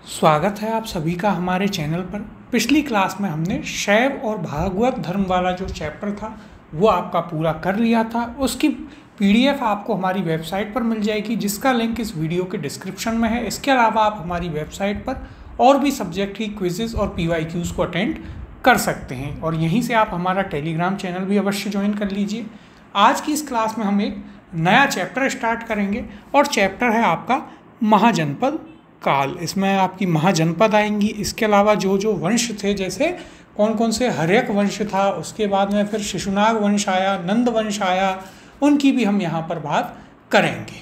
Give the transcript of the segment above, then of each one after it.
स्वागत है आप सभी का हमारे चैनल पर। पिछली क्लास में हमने शैव और भागवत धर्म वाला जो चैप्टर था वो आपका पूरा कर लिया था। उसकी पीडीएफ आपको हमारी वेबसाइट पर मिल जाएगी, जिसका लिंक इस वीडियो के डिस्क्रिप्शन में है। इसके अलावा आप हमारी वेबसाइट पर और भी सब्जेक्ट की क्विजेज़ और पीवाईक्यूज़ को अटेंड कर सकते हैं, और यहीं से आप हमारा टेलीग्राम चैनल भी अवश्य ज्वाइन कर लीजिए। आज की इस क्लास में हम एक नया चैप्टर स्टार्ट करेंगे, और चैप्टर है आपका महाजनपद काल। इसमें आपकी महाजनपद आएंगी। इसके अलावा जो जो वंश थे, जैसे कौन कौन से हर्यक वंश था, उसके बाद में फिर शिशुनाग वंश आया, नंद वंश आया, उनकी भी हम यहाँ पर बात करेंगे।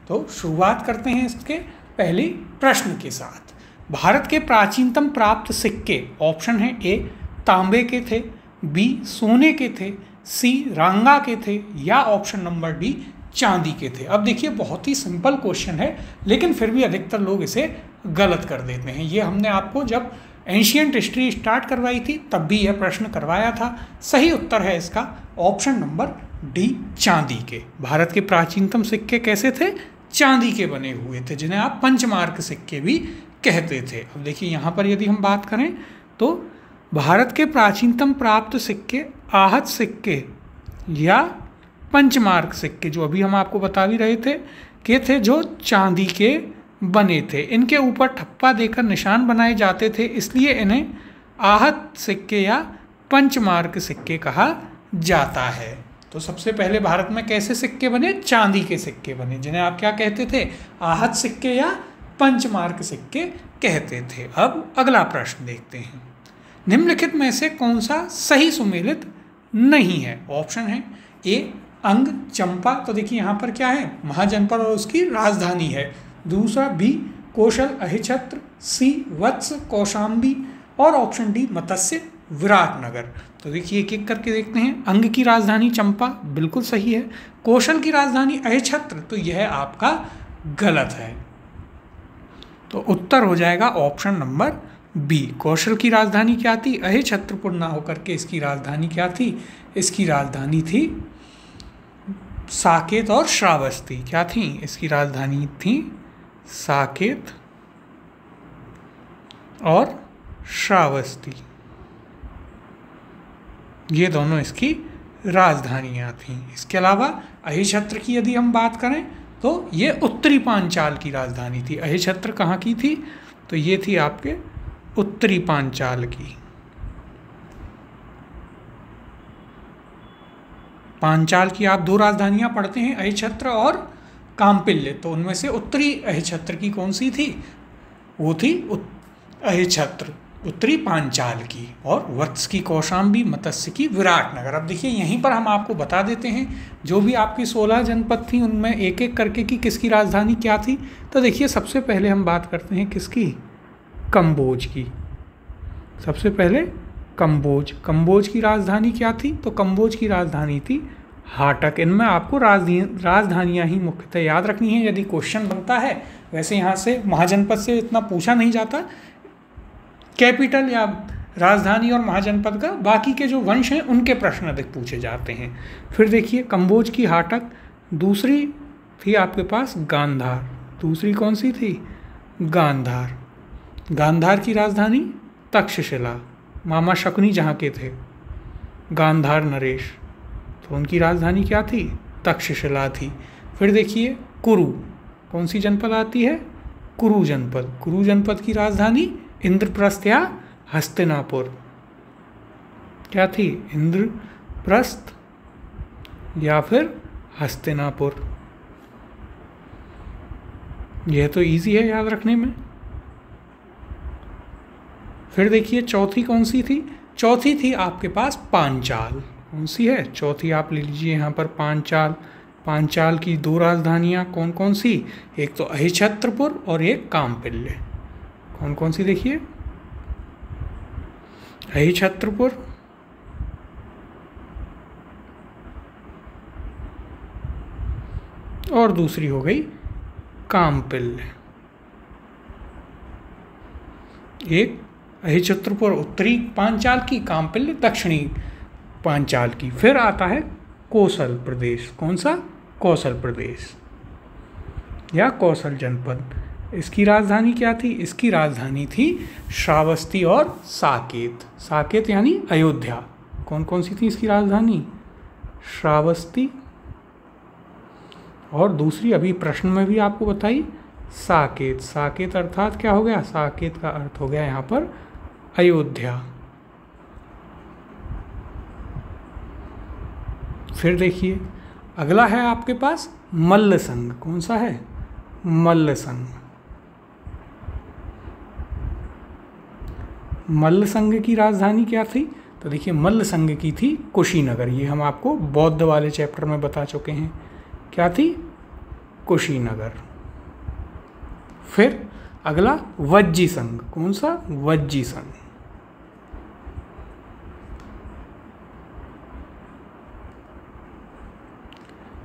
तो शुरुआत करते हैं इसके पहले प्रश्न के साथ। भारत के प्राचीनतम प्राप्त सिक्के ऑप्शन है ए तांबे के थे, बी सोने के थे, सी रांगा के थे, या ऑप्शन नंबर डी चांदी के थे। अब देखिए, बहुत ही सिंपल क्वेश्चन है, लेकिन फिर भी अधिकतर लोग इसे गलत कर देते हैं। ये हमने आपको जब एंशियंट हिस्ट्री स्टार्ट करवाई थी तब भी यह प्रश्न करवाया था। सही उत्तर है इसका ऑप्शन नंबर डी चांदी के। भारत के प्राचीनतम सिक्के कैसे थे? चांदी के बने हुए थे, जिन्हें आप पंचमार्क सिक्के भी कहते थे। अब देखिए, यहाँ पर यदि हम बात करें तो भारत के प्राचीनतम प्राप्त सिक्के आहत सिक्के या पंचमार्क सिक्के, जो अभी हम आपको बता भी रहे थे, के थे जो चांदी के बने थे। इनके ऊपर ठप्पा देकर निशान बनाए जाते थे, इसलिए इन्हें आहत सिक्के या पंचमार्क सिक्के कहा जाता है। तो सबसे पहले भारत में कैसे सिक्के बने? चांदी के सिक्के बने, जिन्हें आप क्या कहते थे? आहत सिक्के या पंचमार्क सिक्के कहते थे। अब अगला प्रश्न देखते हैं। निम्नलिखित में से कौन सा सही सुमेलित नहीं है? ऑप्शन है ए अंग चंपा, तो देखिए यहाँ पर क्या है? महाजनपद और उसकी राजधानी है। दूसरा बी कौशल अहिछत्र, सी वत्स कौशाम्बी, और ऑप्शन डी मत्स्य विराटनगर। तो देखिए एक एक करके देखते हैं। अंग की राजधानी चंपा बिल्कुल सही है। कौशल की राजधानी अहिछत्र, तो यह आपका गलत है। तो उत्तर हो जाएगा ऑप्शन नंबर बी। कौशल की राजधानी क्या थी? अहिछत्रपुर ना होकर के इसकी राजधानी क्या थी? इसकी राजधानी थी साकेत और श्रावस्ती। क्या थी? इसकी राजधानी थी साकेत और श्रावस्ती। ये दोनों इसकी राजधानियाँ थीं। इसके अलावा अहिछत्र की यदि हम बात करें तो ये उत्तरी पांचाल की राजधानी थी। अहिछत्र कहाँ की थी? तो ये थी आपके उत्तरी पांचाल की। पांचाल की आप दो राजधानियां पढ़ते हैं, अहिछत्र और काम्पिल्य। तो उनमें से उत्तरी अहिछत्र की कौन सी थी? वो थी अहिछत्र, उत्तरी पांचाल की। और वत्स की कौशाम्बी, मत्स्य की विराटनगर। अब देखिए, यहीं पर हम आपको बता देते हैं, जो भी आपकी 16 जनपद थी उनमें एक एक करके की किसकी राजधानी क्या थी। तो देखिए, सबसे पहले हम बात करते हैं किसकी? कम्बोज की। सबसे पहले कम्बोज की राजधानी क्या थी? तो कम्बोज की राजधानी थी हाटक। इनमें आपको राजधानियाँ ही मुख्यतः याद रखनी है यदि क्वेश्चन बनता है। वैसे यहाँ से महाजनपद से इतना पूछा नहीं जाता, कैपिटल या राजधानी और महाजनपद का, बाकी के जो वंश हैं उनके प्रश्न अधिक पूछे जाते हैं। फिर देखिए, कम्बोज की हाटक। दूसरी थी आपके पास गांधार। दूसरी कौन सी थी? गांधार। गांधार की राजधानी तक्षशिला, मामा शकुनी जहाँ के थे, गांधार नरेश, तो उनकी राजधानी क्या थी? तक्षशिला थी। फिर देखिए कुरु, कौन सी जनपद आती है? कुरु जनपद। कुरु जनपद की राजधानी इंद्रप्रस्थ या हस्तिनापुर। क्या थी? इंद्रप्रस्थ या फिर हस्तिनापुर। यह तो इजी है याद रखने में। फिर देखिए चौथी कौन सी थी? चौथी थी आपके पास पांचाल। कौन सी है? चौथी आप ले लीजिए यहाँ पर पांचाल। पांचाल की दो राजधानियाँ कौन कौन सी? एक तो अहिछत्रपुर और एक काम्पिल्य। कौन कौन सी? देखिए, अहिछत्रपुर और दूसरी हो गई काम्पिल्य। एक अहिछत्रपुर उत्तरी पांचाल की, काम्पिल्य दक्षिणी पांचाल की। फिर आता है कौशल प्रदेश। कौन सा? कौशल प्रदेश या कौशल जनपद। इसकी राजधानी क्या थी? इसकी राजधानी थी श्रावस्ती और साकेत। साकेत यानी अयोध्या। कौन कौन सी थी इसकी राजधानी? श्रावस्ती और दूसरी अभी प्रश्न में भी आपको बताई साकेत। साकेत अर्थात क्या हो गया? साकेत का अर्थ हो गया यहाँ पर अयोध्या। फिर देखिए अगला है आपके पास मल्ल संघ। कौन सा है? मल्ल संघ। मल्ल संघ की राजधानी क्या थी? तो देखिए मल्ल संघ की थी कुशीनगर। ये हम आपको बौद्ध वाले चैप्टर में बता चुके हैं। क्या थी? कुशीनगर। फिर अगला वज्जी संघ। कौन सा? वज्जी संघ।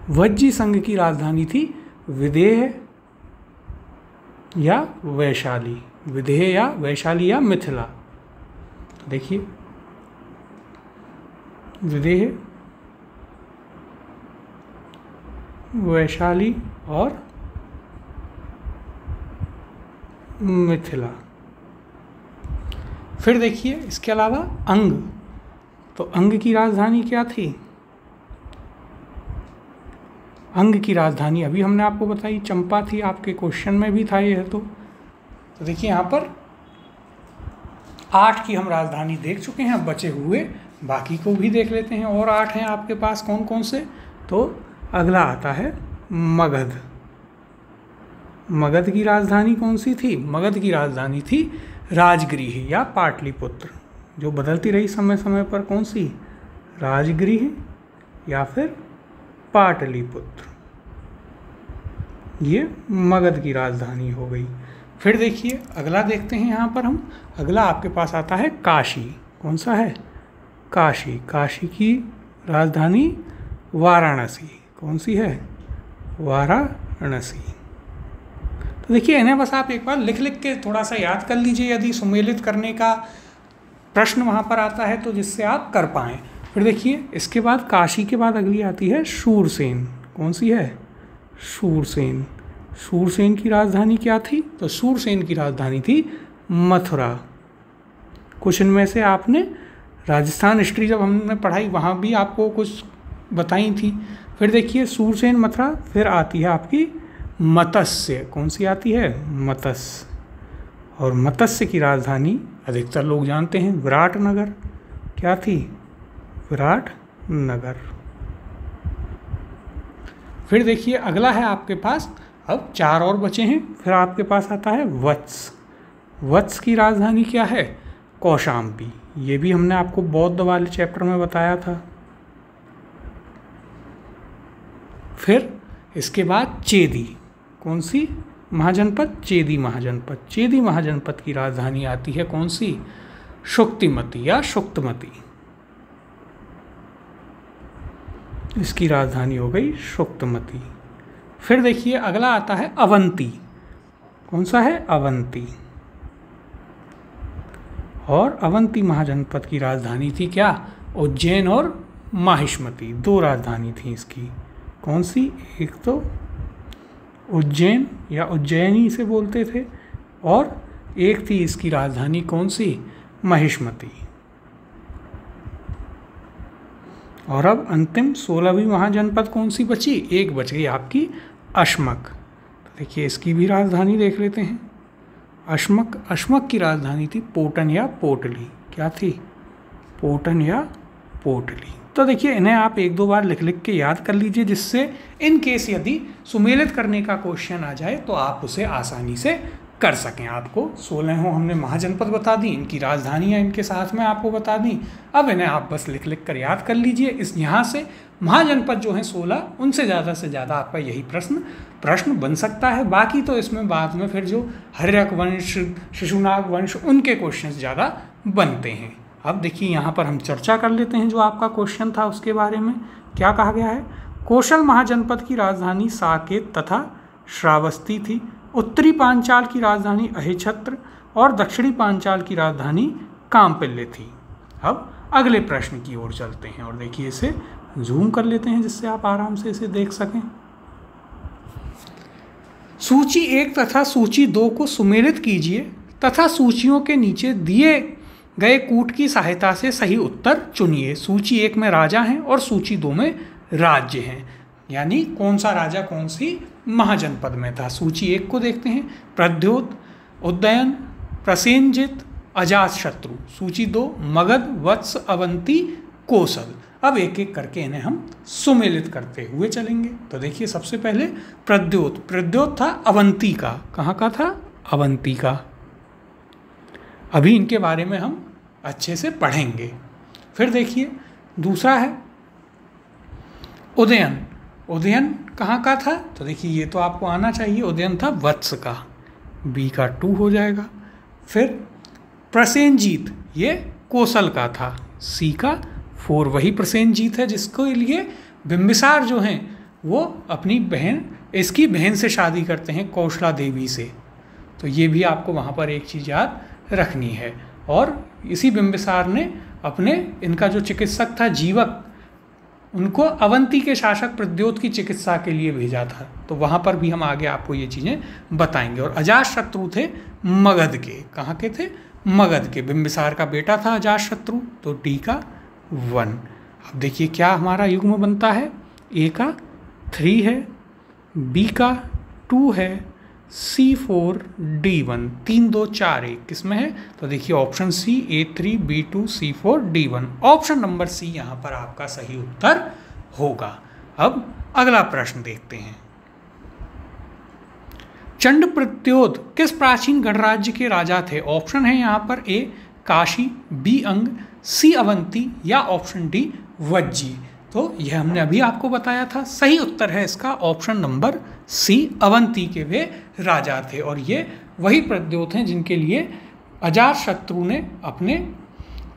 वज्जी संघ की राजधानी थी विदेह या वैशाली। विदेह या वैशाली या मिथिला। तो देखिए विदेह, वैशाली और मिथिला। फिर देखिए इसके अलावा अंग। तो अंग की राजधानी क्या थी? अंग की राजधानी अभी हमने आपको बताई चंपा थी। आपके क्वेश्चन में भी था ये। तो देखिए यहाँ पर 8 की हम राजधानी देख चुके हैं। अब बचे हुए बाकी को भी देख लेते हैं। और 8 हैं आपके पास। कौन कौन से? तो अगला आता है मगध। मगध की राजधानी कौन सी थी? मगध की राजधानी थी राजगृह या पाटलिपुत्र, जो बदलती रही समय समय पर। कौन सी? राजगृह या फिर पाटलिपुत्र। ये मगध की राजधानी हो गई। फिर देखिए अगला देखते हैं यहाँ पर हम। अगला आपके पास आता है काशी। कौन सा है? काशी। काशी की राजधानी वाराणसी। कौन सी है? वाराणसी। तो देखिए इन्हें बस आप एक बार लिख लिख के थोड़ा सा याद कर लीजिए, यदि सुमेलित करने का प्रश्न वहाँ पर आता है तो, जिससे आप कर पाएँ। फिर देखिए इसके बाद काशी के बाद अगली आती है शूरसेन। कौन सी है? शूरसेन। शूरसेन की राजधानी क्या थी? तो शूरसेन की राजधानी थी मथुरा। कुछ इनमें से आपने राजस्थान हिस्ट्री जब हमने पढ़ाई वहाँ भी आपको कुछ बताई थी। फिर देखिए शूरसेन, मथुरा। फिर आती है आपकी मत्स्य। कौन सी आती है? मत्स्य। और मत्स्य की राजधानी अधिकतर लोग जानते हैं विराटनगर। क्या थी? विराटनगर। फिर देखिए अगला है आपके पास, अब 4 और बचे हैं। फिर आपके पास आता है वत्स। वत्स की राजधानी क्या है? कौशाम्बी। ये भी हमने आपको बौद्ध वाले चैप्टर में बताया था। फिर इसके बाद चेदी। कौन सी महाजनपद? चेदी महाजनपद। चेदी महाजनपद की राजधानी आती है कौन सी? शुक्तिमती या शुक्तमती। इसकी राजधानी हो गई शुक्तमती। फिर देखिए अगला आता है अवंती। कौन सा है? अवंती। और अवंती महाजनपद की राजधानी थी क्या? उज्जैन और माहिष्मती। 2 राजधानी थी इसकी। कौन सी? एक तो उज्जैन या उज्जैनी से बोलते थे, और एक थी इसकी राजधानी कौन सी? महिष्मती। और अब अंतिम 16वीं महाजनपद कौन सी बची? एक बच गई आपकी अश्मक। तो देखिए इसकी भी राजधानी देख लेते हैं। अश्मक। अश्मक की राजधानी थी पोटन या पोटली। क्या थी? पोटन या पोटली। तो देखिए इन्हें आप 1-2 बार लिख लिख के याद कर लीजिए, जिससे इन केस यदि सुमेलित करने का क्वेश्चन आ जाए तो आप उसे आसानी से कर सकें। आपको 16 हमने महाजनपद बता दी, इनकी राजधानियाँ इनके साथ में आपको बता दी। अब इन्हें आप बस लिख लिख कर याद कर लीजिए। इस यहाँ से महाजनपद जो हैं 16, उनसे ज़्यादा आपका यही प्रश्न बन सकता है। बाकी तो इसमें बाद में फिर जो हर्यक वंश, शिशुनाग वंश, उनके क्वेश्चन ज़्यादा बनते हैं। अब देखिए यहाँ पर हम चर्चा कर लेते हैं जो आपका क्वेश्चन था उसके बारे में। क्या कहा गया है? कौशल महाजनपद की राजधानी साकेत तथा श्रावस्ती थी। उत्तरी पांचाल की राजधानी अहिछत्र और दक्षिणी पांचाल की राजधानी काम्पिल्य थी। अब अगले प्रश्न की ओर चलते हैं और देखिए इसे जूम कर लेते हैं जिससे आप आराम से इसे देख सकें। सूची 1 तथा सूची 2 को सुमेलित कीजिए तथा सूचियों के नीचे दिए गए कूट की सहायता से सही उत्तर चुनिए। सूची 1 में राजा हैं और सूची 2 में राज्य हैं, यानी कौन सा राजा कौन सी महाजनपद में था। सूची 1 को देखते हैं। प्रद्योत, उदयन, प्रसेनजित, अजातशत्रु। सूची 2 मगध, वत्स, अवंती, कौशल। अब एक एक करके इन्हें हम सुमेलित करते हुए चलेंगे। तो देखिए सबसे पहले प्रद्योत। प्रद्योत था अवंती का। कहाँ का था? अवंती का। अभी इनके बारे में हम अच्छे से पढ़ेंगे। फिर देखिए दूसरा है उदयन। उदयन कहाँ का था? तो देखिए ये तो आपको आना चाहिए। उदयन था वत्स का, बी का 2 हो जाएगा। फिर प्रसेनजीत, ये कौशल का था, सी का 4। वही प्रसेनजीत है जिसको लिए बिंबिसार जो हैं वो अपनी बहन, इसकी बहन से शादी करते हैं, कौशला देवी से। तो ये भी आपको वहाँ पर एक चीज़ याद रखनी है। और इसी बिंबिसार ने अपने, इनका जो चिकित्सक था जीवक, उनको अवंती के शासक प्रद्योत की चिकित्सा के लिए भेजा था। तो वहाँ पर भी हम आगे आपको ये चीज़ें बताएंगे। और अजातशत्रु थे मगध के। कहाँ के थे? मगध के। बिंबिसार का बेटा था अजातशत्रु, तो डी का 1। अब देखिए क्या हमारा युग्म बनता है। ए का 3 है, बी का 2 है, C4 D1। 3 2 4 1 किसमें है? तो देखिए option C A3 B2 C4 D1। Option number C यहाँ पर आपका सही उत्तर होगा। अब अगला प्रश्न देखते हैं। चंडप्रद्योत किस प्राचीन गणराज्य के राजा थे? ऑप्शन है यहाँ पर ए काशी, बी अंग, सी अवंती या ऑप्शन डी वज्जी। तो यह हमने अभी आपको बताया था। सही उत्तर है इसका ऑप्शन नंबर सी, अवंती के वे राजा थे। और ये वही प्रद्योत हैं जिनके लिए अजातशत्रु ने अपने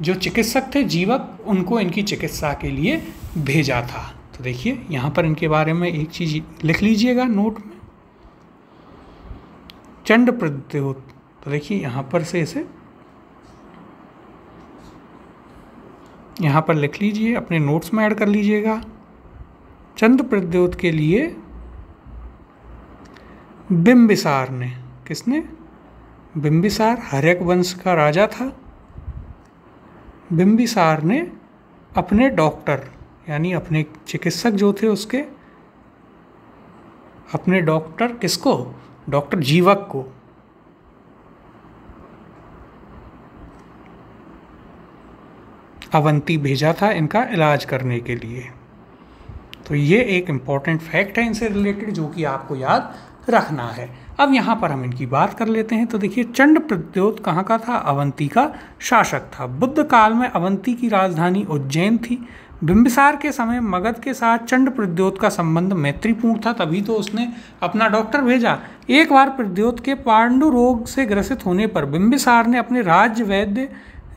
जो चिकित्सक थे जीवक, उनको इनकी चिकित्सा के लिए भेजा था। तो देखिए यहाँ पर इनके बारे में एक चीज़ लिख लीजिएगा नोट में, चंडप्रद्योत। तो देखिए यहाँ पर से इसे यहाँ पर लिख लीजिए, अपने नोट्स में ऐड कर लीजिएगा। चंद्रप्रद्योत के लिए बिंबिसार ने, किसने? बिंबिसार हर्यक वंश का राजा था। बिंबिसार ने अपने डॉक्टर, यानी अपने चिकित्सक जो थे उसके, अपने डॉक्टर किसको? डॉक्टर जीवक को अवंती भेजा था इनका इलाज करने के लिए। तो ये एक इम्पॉर्टेंट फैक्ट है इनसे रिलेटेड जो कि आपको याद रखना है। अब यहाँ पर हम इनकी बात कर लेते हैं। तो देखिए चंडप्रद्योत कहाँ का था? अवंती का शासक था। बुद्ध काल में अवंती की राजधानी उज्जैन थी। बिंबिसार के समय मगध के साथ चंडप्रद्योत का संबंध मैत्रीपूर्ण था, तभी तो उसने अपना डॉक्टर भेजा। एक बार प्रद्योत के पांडु रोग से ग्रसित होने पर बिंबिसार ने अपने राज्य वैद्य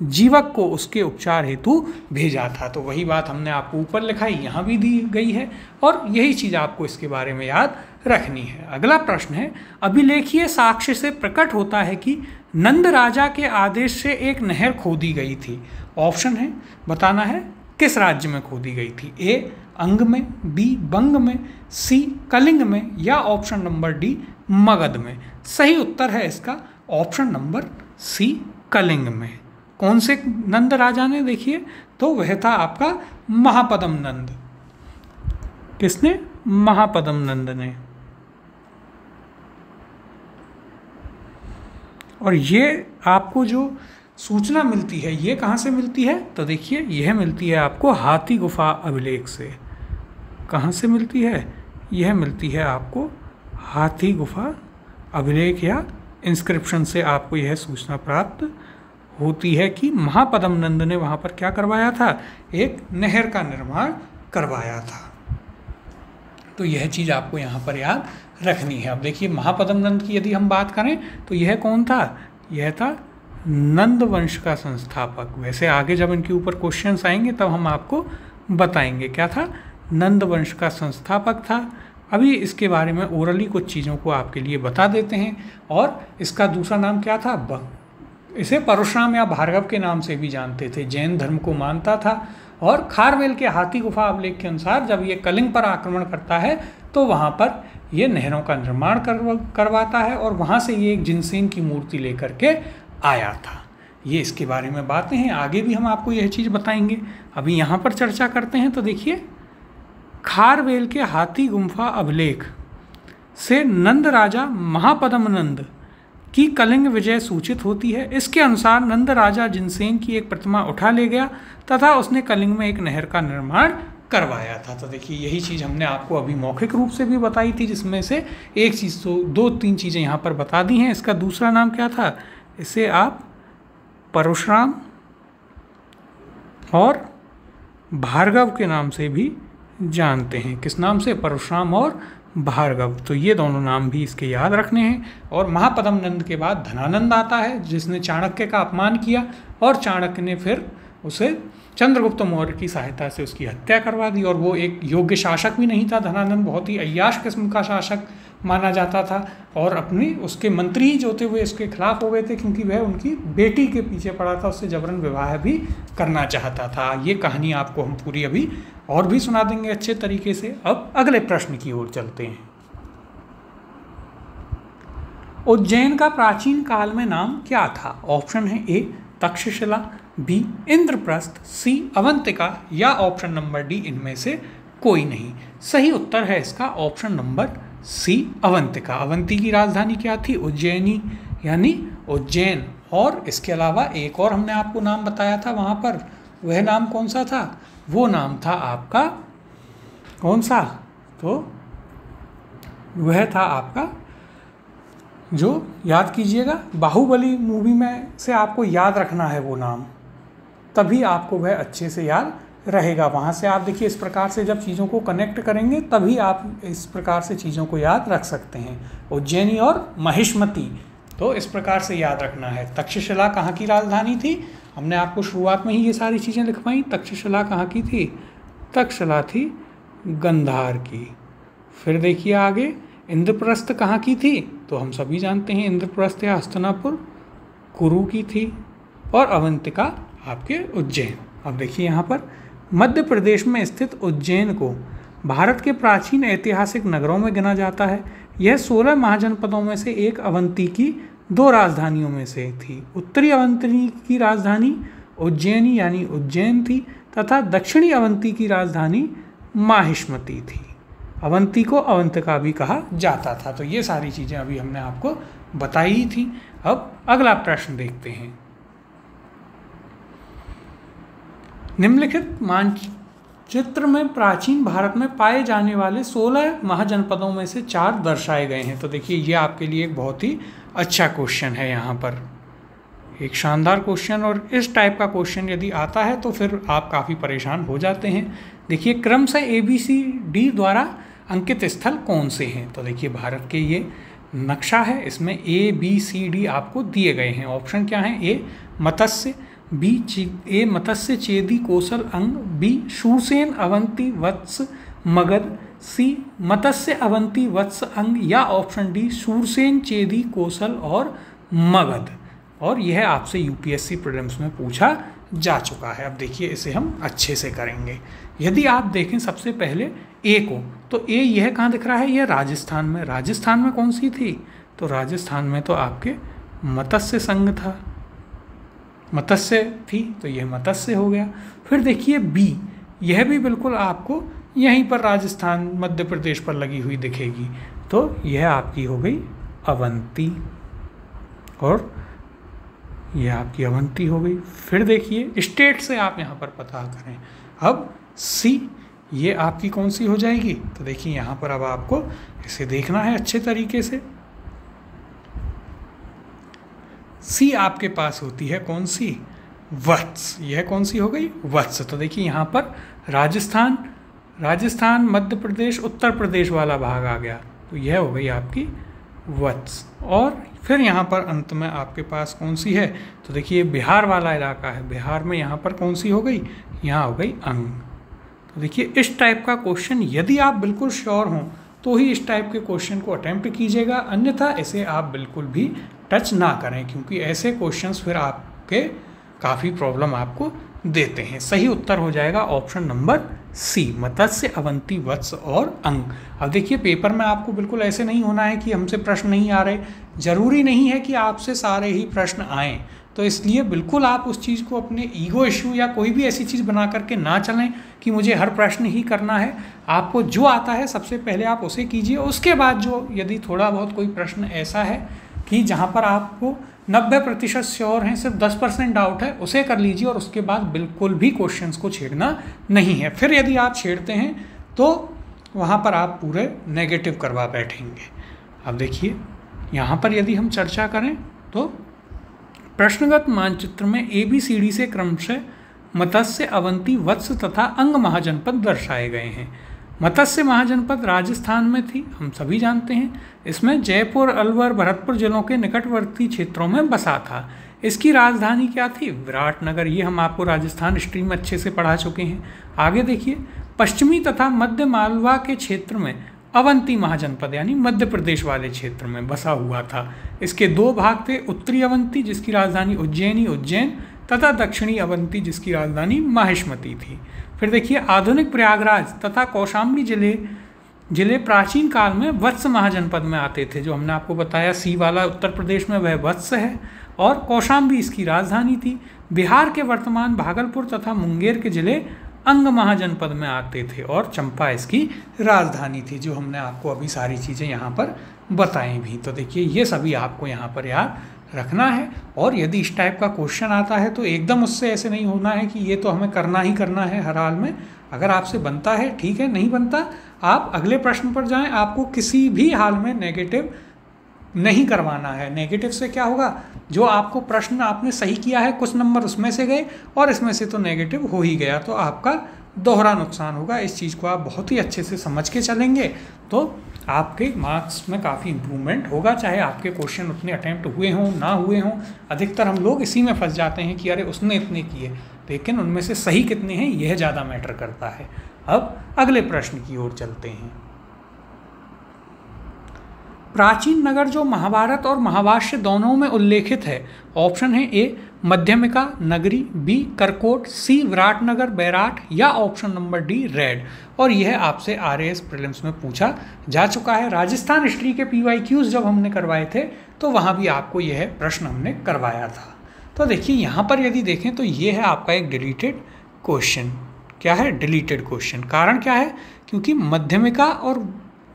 जीवक को उसके उपचार हेतु भेजा था। तो वही बात हमने आपको ऊपर लिखाई, यहाँ भी दी गई है और यही चीज़ आपको इसके बारे में याद रखनी है। अगला प्रश्न है, अभिलेखीय साक्ष्य से प्रकट होता है कि नंद राजा के आदेश से एक नहर खोदी गई थी। ऑप्शन है, बताना है किस राज्य में खोदी गई थी। ए अंग में, बी बंग में, सी कलिंग में या ऑप्शन नंबर डी मगध में। सही उत्तर है इसका ऑप्शन नंबर सी कलिंग में। कौन से नंद राजा ने? देखिए तो वह था आपका महापद्म नंद। किसने? महापद्म नंद ने। और ये आपको जो सूचना मिलती है ये कहाँ से मिलती है? तो देखिए यह मिलती है आपको हाथी गुफा अभिलेख से। कहाँ से मिलती है? यह मिलती है आपको हाथी गुफा अभिलेख या इंस्क्रिप्शन से आपको यह सूचना प्राप्त होती है कि महापद्म नंद ने वहाँ पर क्या करवाया था? एक नहर का निर्माण करवाया था। तो यह चीज़ आपको यहाँ पर याद रखनी है। अब देखिए महापद्म नंद की यदि हम बात करें तो यह कौन था? यह था नंद वंश का संस्थापक। वैसे आगे जब इनके ऊपर क्वेश्चंस आएंगे तब हम आपको बताएंगे क्या था। नंद वंश का संस्थापक था। अभी इसके बारे में ओरली कुछ चीज़ों को आपके लिए बता देते हैं। और इसका दूसरा नाम क्या था? इसे परशुराम या भार्गव के नाम से भी जानते थे। जैन धर्म को मानता था। और खारवेल के हाथी गुफा अभिलेख के अनुसार जब ये कलिंग पर आक्रमण करता है तो वहाँ पर ये नहरों का निर्माण करवाता है और वहाँ से ये एक जिनसेन की मूर्ति लेकर के आया था। ये इसके बारे में बातें हैं, आगे भी हम आपको यह चीज़ बताएंगे। अभी यहाँ पर चर्चा करते हैं। तो देखिए, खारवेल के हाथी गुम्फा अभिलेख से नंद राजा महापद्मनंद की कलिंग विजय सूचित होती है। इसके अनुसार नंद राजा जिनसेन की एक प्रतिमा उठा ले गया तथा उसने कलिंग में एक नहर का निर्माण करवाया था। तो देखिए, यही चीज़ हमने आपको अभी मौखिक रूप से भी बताई थी, जिसमें से एक चीज़ तो 2-3 चीज़ें यहाँ पर बता दी हैं। इसका दूसरा नाम क्या था, इसे आप परशुराम और भार्गव के नाम से भी जानते हैं। किस नाम से, परशुराम और भार्गव। तो ये दोनों नाम भी इसके याद रखने हैं। और महापद्मनंद के बाद धनानंद आता है, जिसने चाणक्य का अपमान किया और चाणक्य ने फिर उसे चंद्रगुप्त मौर्य की सहायता से उसकी हत्या करवा दी। और वो एक योग्य शासक भी नहीं था। धनानंद बहुत ही अय्याश किस्म का शासक माना जाता था और अपनी उसके मंत्री ही जो थे वो इसके खिलाफ हो गए थे, क्योंकि वह उनकी बेटी के पीछे पड़ा था, उससे जबरन विवाह भी करना चाहता था। ये कहानी आपको हम पूरी अभी और भी सुना देंगे अच्छे तरीके से। अब अगले प्रश्न की ओर चलते हैं। उज्जैन का प्राचीन काल में नाम क्या था? ऑप्शन है ए तक्षशिला, बी इंद्रप्रस्थ, सी अवंतिका या ऑप्शन नंबर डी इनमें से कोई नहीं। सही उत्तर है इसका option number C Avantika. Avanti की राजधानी क्या थी? उज्जैनी, यानी उज्जैन। और इसके अलावा एक और हमने आपको नाम बताया था वहाँ पर, वह नाम कौन सा था? वो नाम था आपका कौन सा? तो वह था आपका, जो याद कीजिएगा, बाहुबली मूवी में से आपको याद रखना है वो नाम, तभी आपको वह अच्छे से याद रहेगा। वहाँ से आप देखिए, इस प्रकार से जब चीज़ों को कनेक्ट करेंगे तभी आप इस प्रकार से चीज़ों को याद रख सकते हैं। उज्जैनी और महिष्मती, तो इस प्रकार से याद रखना है। तक्षशिला कहाँ की राजधानी थी? हमने आपको शुरुआत में ही ये सारी चीज़ें लिखवाई। तक्षशिला कहाँ की थी? तक्षशिला थी गंधार की। फिर देखिए आगे, इंद्रप्रस्थ कहाँ की थी? तो हम सभी जानते हैं इंद्रप्रस्थ या हस्तिनापुर कुरु की थी। और अवंतिका आपके उज्जैन। अब देखिए यहाँ पर, मध्य प्रदेश में स्थित उज्जैन को भारत के प्राचीन ऐतिहासिक नगरों में गिना जाता है। यह 16 महाजनपदों में से एक अवंती की 2 राजधानियों में से थी। उत्तरी अवंती की राजधानी उज्जैनी यानी उज्जैन थी तथा दक्षिणी अवंती की राजधानी माहिष्मती थी। अवंती को अवंतिका भी कहा जाता था। तो ये सारी चीज़ें अभी हमने आपको बताई ही थी। अब अगला प्रश्न देखते हैं। निम्नलिखित मानचित्र में प्राचीन भारत में पाए जाने वाले 16 महाजनपदों में से 4 दर्शाए गए हैं। तो देखिए, ये आपके लिए एक बहुत ही अच्छा क्वेश्चन है। यहाँ पर एक शानदार क्वेश्चन, और इस टाइप का क्वेश्चन यदि आता है तो फिर आप काफ़ी परेशान हो जाते हैं। देखिए, क्रमशः ABCD द्वारा अंकित स्थल कौन से हैं? तो देखिए, भारत के ये नक्शा है, इसमें ABCD आपको दिए गए हैं। ऑप्शन क्या हैं? ए मत्स्य, ए मत्स्य चेदी कोसल अंग, बी शूरसेन अवंती वत्स मगध, सी मत्स्य अवंती वत्स अंग या ऑप्शन डी शूरसेन चेदी कोसल और मगध। और यह आपसे UPSC प्रीलिम्स में पूछा जा चुका है। अब देखिए, इसे हम अच्छे से करेंगे। यदि आप देखें सबसे पहले ए को, तो ए यह कहाँ दिख रहा है? यह राजस्थान में। राजस्थान में कौन सी थी? तो राजस्थान में तो आपके मत्स्य संघ था, मत्स्य थी, तो यह मत्स्य हो गया। फिर देखिए बी, यह भी बिल्कुल आपको यहीं पर राजस्थान मध्य प्रदेश पर लगी हुई दिखेगी, तो यह आपकी हो गई अवंती, और यह आपकी अवंती हो गई। फिर देखिए स्टेट से आप यहाँ पर पता करें। अब सी, ये आपकी कौन सी हो जाएगी? तो देखिए यहाँ पर अब आपको इसे देखना है अच्छे तरीके से। सी आपके पास होती है कौन सी? वत्स। यह कौन सी हो गई? वत्स। तो देखिए यहाँ पर राजस्थान मध्य प्रदेश उत्तर प्रदेश वाला भाग आ गया, तो यह हो गई आपकी वत्स। और फिर यहाँ पर अंत में आपके पास कौन सी है? तो देखिए बिहार वाला इलाका है, बिहार में यहाँ पर कौन सी हो गई? यहाँ हो गई अंग। तो देखिए इस टाइप का क्वेश्चन यदि आप बिल्कुल श्योर हों तो ही इस टाइप के क्वेश्चन को अटेम्प्ट कीजिएगा, अन्यथा इसे आप बिल्कुल भी टच ना करें, क्योंकि ऐसे क्वेश्चंस फिर आपके काफ़ी प्रॉब्लम आपको देते हैं। सही उत्तर हो जाएगा ऑप्शन नंबर सी मत्स्य, अवंती, वत्स और अंग। अब देखिए पेपर में आपको बिल्कुल ऐसे नहीं होना है कि हमसे प्रश्न नहीं आ रहे, ज़रूरी नहीं है कि आपसे सारे ही प्रश्न आएँ। तो इसलिए बिल्कुल आप उस चीज़ को अपने ईगो इश्यू या कोई भी ऐसी चीज़ बना करके ना चलें कि मुझे हर प्रश्न ही करना है। आपको जो आता है सबसे पहले आप उसे कीजिए, उसके बाद जो यदि थोड़ा बहुत कोई प्रश्न ऐसा है कि जहाँ पर आपको 90% श्योर हैं, सिर्फ 10% डाउट है, उसे कर लीजिए और उसके बाद बिल्कुल भी क्वेश्चंस को छेड़ना नहीं है। फिर यदि आप छेड़ते हैं तो वहाँ पर आप पूरे नेगेटिव करवा बैठेंगे। अब देखिए यहाँ पर यदि हम चर्चा करें तो प्रश्नगत मानचित्र में ABCD से क्रमशः मत्स्य, अवंती, वत्स तथा अंग महाजनपद दर्शाए गए हैं। मत्स्य महाजनपद राजस्थान में थी, हम सभी जानते हैं। इसमें जयपुर, अलवर, भरतपुर जिलों के निकटवर्ती क्षेत्रों में बसा था। इसकी राजधानी क्या थी? विराटनगर। ये हम आपको राजस्थान हिस्ट्री में अच्छे से पढ़ा चुके हैं। आगे देखिए, पश्चिमी तथा मध्य मालवा के क्षेत्र में अवंती महाजनपद यानी मध्य प्रदेश वाले क्षेत्र में बसा हुआ था। इसके दो भाग थे, उत्तरी अवंती जिसकी राजधानी उज्जैन तथा दक्षिणी अवंती जिसकी राजधानी माहिष्मती थी। फिर देखिए, आधुनिक प्रयागराज तथा कौशाम्बी जिले प्राचीन काल में वत्स महाजनपद में आते थे। जो हमने आपको बताया सी वाला उत्तर प्रदेश में वह वत्स है और कौशाम्बी इसकी राजधानी थी। बिहार के वर्तमान भागलपुर तथा मुंगेर के जिले अंग महाजनपद में आते थे और चंपा इसकी राजधानी थी, जो हमने आपको अभी सारी चीज़ें यहाँ पर बताई भी। तो देखिए ये सभी आपको यहाँ पर याद रखना है। और यदि इस टाइप का क्वेश्चन आता है तो एकदम उससे ऐसे नहीं होना है कि ये तो हमें करना ही करना है हर हाल में। अगर आपसे बनता है ठीक है, नहीं बनता आप अगले प्रश्न पर जाएं। आपको किसी भी हाल में नेगेटिव नहीं करवाना है। नेगेटिव से क्या होगा, जो आपको प्रश्न आपने सही किया है कुछ नंबर उसमें से गए और इसमें से तो नेगेटिव हो ही गया, तो आपका दोहरा नुकसान होगा। इस चीज़ को आप बहुत ही अच्छे से समझ के चलेंगे तो आपके मार्क्स में काफ़ी इम्प्रूवमेंट होगा। चाहे आपके क्वेश्चन उतने अटैम्प्ट हुए हों ना हुए हों, अधिकतर हम लोग इसी में फंस जाते हैं कि अरे उसने इतने किए, लेकिन उनमें से सही कितने हैं यह ज़्यादा मैटर करता है। अब अगले प्रश्न की ओर चलते हैं। प्राचीन नगर जो महाभारत और महाभाष्य दोनों में उल्लेखित है। ऑप्शन है ए मध्यमिका नगरी, बी करकोट, सी विराटनगर बैराट या ऑप्शन नंबर डी रेड। और यह आपसे RAS प्रीलिम्स में पूछा जा चुका है। राजस्थान हिस्ट्री के PYQs जब हमने करवाए थे तो वहाँ भी आपको यह प्रश्न हमने करवाया था। तो देखिए यहाँ पर यदि देखें तो ये है आपका एक डिलीटेड क्वेश्चन। क्या है? Deleted question. कारण क्या है? क्योंकि मध्यमिका और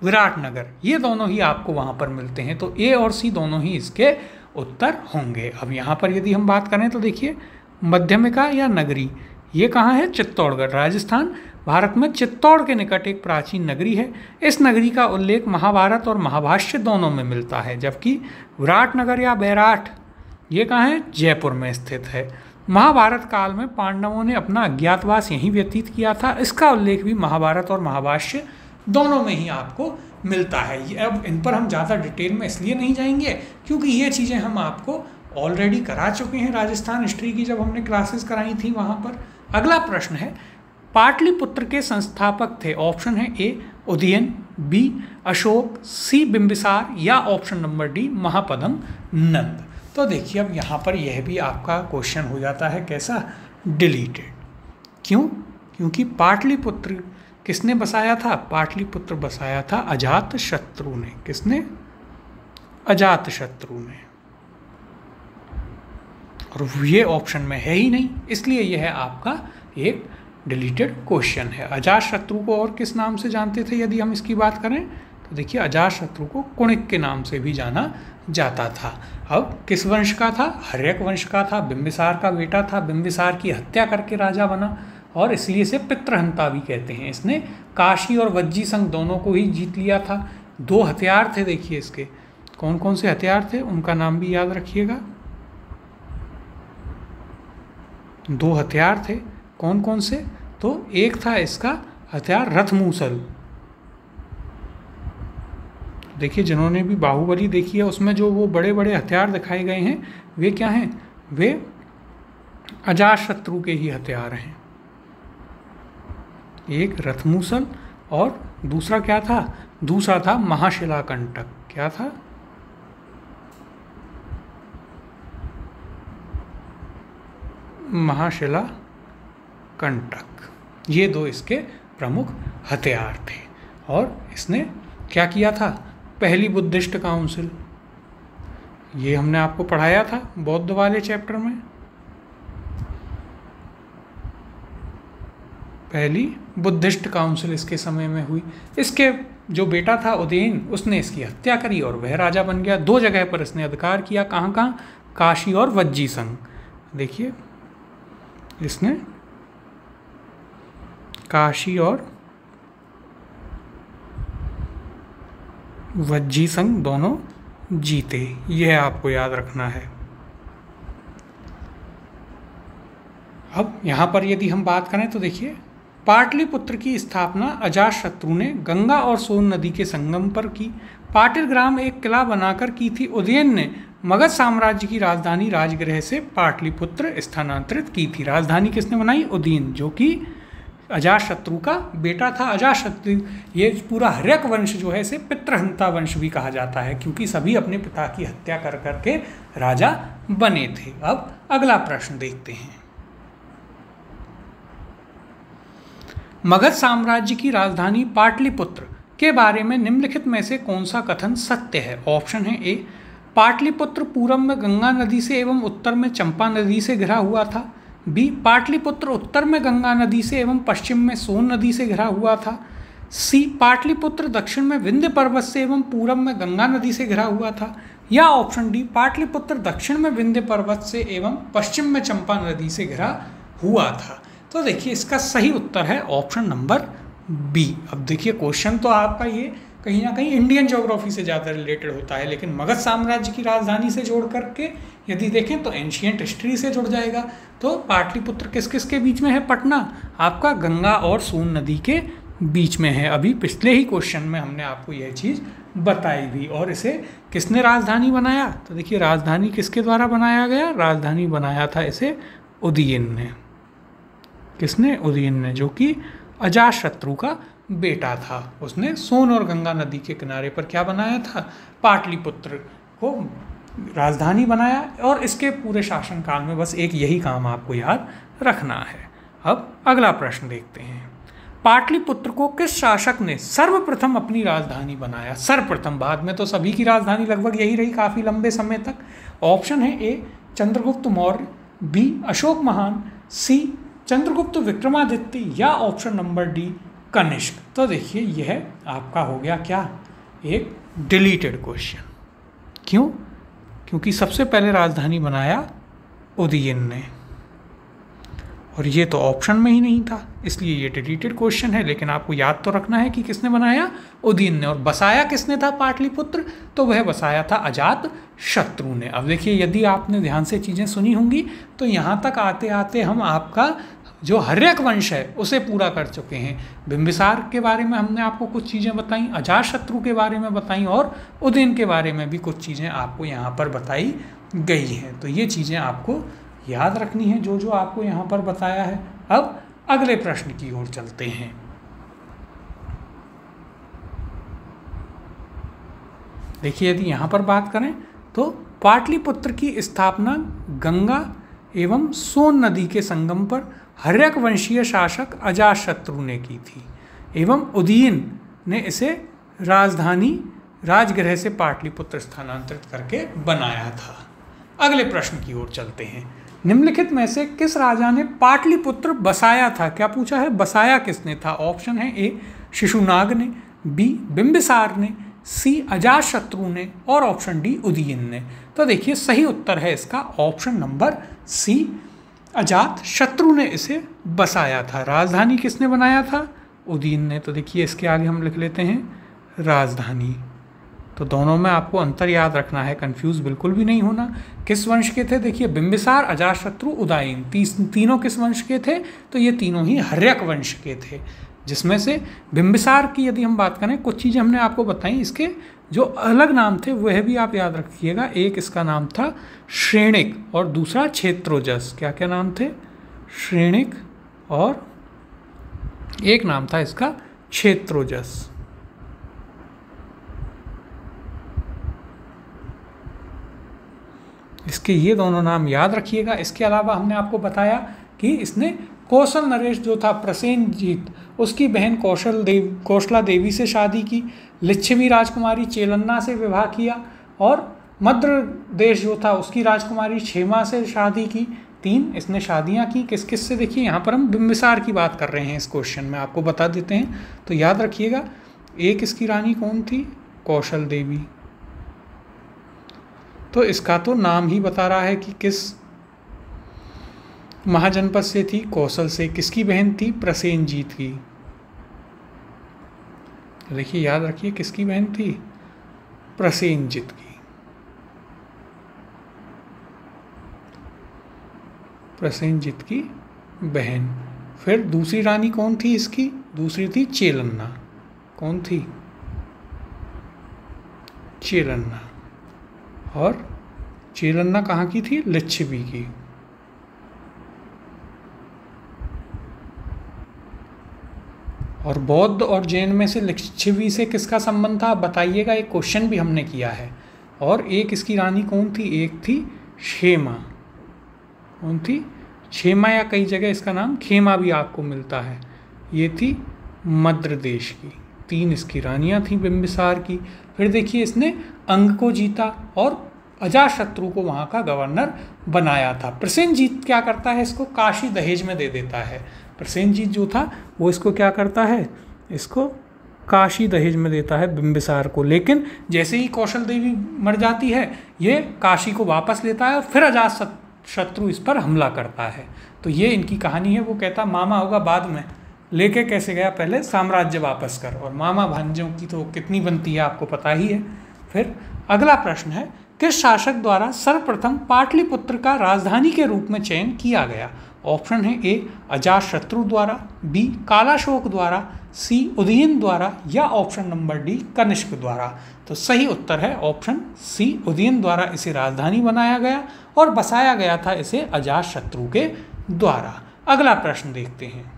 विराटनगर ये दोनों ही आपको वहाँ पर मिलते हैं, तो ए और सी दोनों ही इसके उत्तर होंगे। अब यहाँ पर यदि हम बात करें तो देखिए मध्यमिका या नगरी ये कहाँ है? चित्तौड़गढ़, राजस्थान। भारत में चित्तौड़ के निकट एक प्राचीन नगरी है। इस नगरी का उल्लेख महाभारत और महाभाष्य दोनों में मिलता है, जबकि विराटनगर या बैराठ ये कहाँ है? जयपुर में स्थित है। महाभारत काल में पांडवों ने अपना अज्ञातवास यहीं व्यतीत किया था। इसका उल्लेख भी महाभारत और महाभाष्य दोनों में ही आपको मिलता है। अब इन पर हम ज़्यादा डिटेल में इसलिए नहीं जाएंगे क्योंकि ये चीज़ें हम आपको ऑलरेडी करा चुके हैं राजस्थान हिस्ट्री की, जब हमने क्लासेस कराई थी वहाँ पर। अगला प्रश्न है, पाटलिपुत्र के संस्थापक थे। ऑप्शन है ए उदयन, बी अशोक, सी बिंबिसार या ऑप्शन नंबर डी महापद्म नंद। तो देखिए अब यहाँ पर यह भी आपका क्वेश्चन हो जाता है कैसा? डिलीटेड। क्यों? क्योंकि पाटलिपुत्र किसने बसाया था? पाटलिपुत्र बसाया था अजातशत्रु ने। किसने? अजातशत्रु ने। और ये ऑप्शन में है ही नहीं, इसलिए यह आपका एक डिलीटेड क्वेश्चन है। अजातशत्रु को और किस नाम से जानते थे यदि हम इसकी बात करें तो देखिए अजातशत्रु को कुणिक के नाम से भी जाना जाता था। अब किस वंश का था? हर्यक वंश का था, बिंबिसार का बेटा था। बिंबिसार की हत्या करके राजा बना और इसलिए इसे पितृहंता भी कहते हैं। इसने काशी और वज्जी संघ दोनों को ही जीत लिया था। 2 हथियार थे देखिए इसके। कौन कौन से हथियार थे उनका नाम भी याद रखिएगा। 2 हथियार थे। कौन कौन से? तो एक था इसका हथियार रथमूसल। देखिए जिन्होंने भी बाहुबली देखी है उसमें जो वो बड़े बड़े हथियार दिखाए गए हैं वे क्या हैं? वे अजातशत्रु के ही हथियार हैं। एक रथमूसल और दूसरा क्या था? दूसरा था महाशिलाकंटक। क्या था? महाशिलाकंटक। ये 2 इसके प्रमुख हथियार थे। और इसने क्या किया था? पहली बुद्धिस्ट काउंसिल, ये हमने आपको पढ़ाया था बौद्ध वाले चैप्टर में। पहली बुद्धिस्ट काउंसिल इसके समय में हुई। इसके जो बेटा था उदयन, उसने इसकी हत्या करी और वह राजा बन गया। 2 जगह पर इसने अधिकार किया, कहाँ कहाँ? काशी और वज्जी संघ। देखिए इसने काशी और वज्जी संघ दोनों जीते, यह आपको याद रखना है। अब यहाँ पर यदि हम बात करें तो देखिए, पाटलिपुत्र की स्थापना अजातशत्रु ने गंगा और सोन नदी के संगम पर की। पाटिलग्राम एक किला बनाकर की थी। उदयन ने मगध साम्राज्य की राजधानी राजगृह से पाटलिपुत्र स्थानांतरित की थी। राजधानी किसने बनाई? उदयन, जो कि अजातशत्रु का बेटा था। अजातशत्रु, ये पूरा हर्यक वंश जो है इसे पितृहंता वंश भी कहा जाता है, क्योंकि सभी अपने पिता की हत्या कर करके राजा बने थे। अब अगला प्रश्न देखते हैं। मगध साम्राज्य की राजधानी पाटलिपुत्र के बारे में निम्नलिखित में से कौन सा कथन सत्य है? ऑप्शन है ए, पाटलिपुत्र पूर्व में गंगा नदी से एवं उत्तर में चंपा नदी से घिरा हुआ था। बी, पाटलिपुत्र उत्तर में गंगा नदी से एवं पश्चिम में सोन नदी से घिरा हुआ था। सी, पाटलिपुत्र दक्षिण में विंध्य पर्वत से एवं पूर्व में गंगा नदी से घिरा हुआ था। या ऑप्शन डी, पाटलिपुत्र दक्षिण में विंध्य पर्वत से एवं पश्चिम में चंपा नदी से घिरा हुआ था। तो देखिए इसका सही उत्तर है ऑप्शन नंबर बी। अब देखिए क्वेश्चन तो आपका ये कहीं ना कहीं इंडियन ज्योग्राफी से ज़्यादा रिलेटेड होता है, लेकिन मगध साम्राज्य की राजधानी से जोड़ करके यदि देखें तो एंशियंट हिस्ट्री से जुड़ जाएगा। तो पाटलिपुत्र किस किस के बीच में है? पटना आपका गंगा और सोन नदी के बीच में है। अभी पिछले ही क्वेश्चन में हमने आपको यह चीज़ बताई भी। और इसे किसने राजधानी बनाया? तो देखिए राजधानी किसके द्वारा बनाया गया? राजधानी बनाया था इसे उदयन ने। किसने? उदयन ने, जो कि अजातशत्रु का बेटा था। उसने सोन और गंगा नदी के किनारे पर क्या बनाया था? पाटलिपुत्र को राजधानी बनाया। और इसके पूरे शासनकाल में बस एक यही काम आपको याद रखना है। अब अगला प्रश्न देखते हैं। पाटलिपुत्र को किस शासक ने सर्वप्रथम अपनी राजधानी बनाया? सर्वप्रथम, बाद में तो सभी की राजधानी लगभग यही रही काफ़ी लंबे समय तक। ऑप्शन है ए, चंद्रगुप्त मौर्य, बी, अशोक महान, सी, चंद्रगुप्त विक्रमादित्य, या ऑप्शन नंबर डी, कनिष्क। तो देखिए यह आपका हो गया क्या? एक डिलीटेड क्वेश्चन। क्यों? क्योंकि सबसे पहले राजधानी बनाया उदयन ने, और ये तो ऑप्शन में ही नहीं था, इसलिए ये डिलीटेड क्वेश्चन है। लेकिन आपको याद तो रखना है कि किसने बनाया? उदयन ने। और बसाया किसने था पाटलिपुत्र? तो वह बसाया था अजातशत्रु ने। अब देखिए यदि आपने ध्यान से चीज़ें सुनी होंगी तो यहाँ तक आते आते हम आपका जो हर्यक वंश है उसे पूरा कर चुके हैं। बिंबिसार के बारे में हमने आपको कुछ चीज़ें बताई, अजातशत्रु के बारे में बताई, और उदयन के बारे में भी कुछ चीज़ें आपको यहाँ पर बताई गई हैं। तो ये चीज़ें आपको याद रखनी है जो जो आपको यहाँ पर बताया है। अब अगले प्रश्न की ओर चलते हैं। देखिए यदि यहाँ पर बात करें तो पाटलिपुत्र की स्थापना गंगा एवं सोन नदी के संगम पर हर्यक वंशीय शासक अजातशत्रु ने की थी, एवं उदयन ने इसे राजधानी राजगृह से पाटलिपुत्र स्थानांतरित करके बनाया था। अगले प्रश्न की ओर चलते हैं। निम्नलिखित में से किस राजा ने पाटलिपुत्र बसाया था? क्या पूछा है? बसाया किसने था? ऑप्शन है ए, शिशुनाग ने, बी, बिंबिसार ने, सी, अजातशत्रु ने, और ऑप्शन डी, उदयन ने। तो देखिए सही उत्तर है इसका ऑप्शन नंबर सी, अजातशत्रु ने इसे बसाया था। राजधानी किसने बनाया था? उदयन ने। तो देखिए इसके आगे हम लिख लेते हैं राजधानी। तो दोनों में आपको अंतर याद रखना है, कंफ्यूज बिल्कुल भी नहीं होना। किस वंश के थे? देखिए बिंबिसार, अजातशत्रु, उदयन, तीनों किस वंश के थे? तो ये तीनों ही हर्यक वंश के थे, जिसमें से बिंबिसार की यदि हम बात करें, कुछ चीज़ें हमने आपको बताई, इसके जो अलग नाम थे वह भी आप याद रखिएगा। एक इसका नाम था श्रेणिक और दूसरा क्षेत्रोजस। क्या क्या नाम थे? श्रेणिक और एक नाम था इसका क्षेत्रोजस। इसके ये दोनों नाम याद रखिएगा। इसके अलावा हमने आपको बताया कि इसने कौशल नरेश जो था प्रसेनजीत, उसकी बहन कौशला देवी से शादी की। लिच्छवी राजकुमारी चेलन्ना से विवाह किया। और मध्य देश जो था उसकी राजकुमारी क्षेमा से शादी की। 3 इसने शादियां की। किस किस से? देखिए यहाँ पर हम बिंबिसार की बात कर रहे हैं इस क्वेश्चन में, आपको बता देते हैं तो याद रखिएगा। एक इसकी रानी कौन थी? कौशल देवी। तो इसका तो नाम ही बता रहा है कि किस महाजनपद से थी? कौशल से। किसकी बहन थी? प्रसेनजीत की। देखिए याद रखिए किसकी बहन थी? प्रसेनजीत की। प्रसेनजीत की बहन। फिर दूसरी रानी कौन थी इसकी? दूसरी थी चेलन्ना। कौन थी? चेलन्ना। और चेलन्ना कहाँ की थी? लिच्छवी की। और बौद्ध और जैन में से लिच्छवी से किसका संबंध था? बताइएगा, एक क्वेश्चन भी हमने किया है। और एक इसकी रानी कौन थी? एक थी क्षेमा। कौन थी? क्षेमा, या कई जगह इसका नाम खेमा भी आपको मिलता है। ये थी मद्र देश की। 3 इसकी रानियां थी बिंबिसार की। फिर देखिए इसने अंग को जीता और अजातशत्रु को वहाँ का गवर्नर बनाया था। प्रसेनजीत क्या करता है? इसको काशी दहेज में दे देता है। प्रसेनजीत जो था वो इसको क्या करता है? इसको काशी दहेज में देता है बिंबिसार को। लेकिन जैसे ही कौशल देवी मर जाती है, ये काशी को वापस लेता है और फिर अजातशत्रु इस पर हमला करता है। तो ये इनकी कहानी है। वो कहता मामा होगा बाद में, लेके कैसे गया? पहले साम्राज्य वापस कर। और मामा भांजों की तो कितनी बनती है आपको पता ही है। फिर अगला प्रश्न है, किस शासक द्वारा सर्वप्रथम पाटलिपुत्र का राजधानी के रूप में चयन किया गया? ऑप्शन है ए अजातशत्रु द्वारा, बी कालाशोक द्वारा, सी उदयन द्वारा, या ऑप्शन नंबर डी कनिष्क द्वारा। तो सही उत्तर है ऑप्शन सी, उदयन द्वारा इसे राजधानी बनाया गया और बसाया गया था इसे अजातशत्रु के द्वारा। अगला प्रश्न देखते हैं।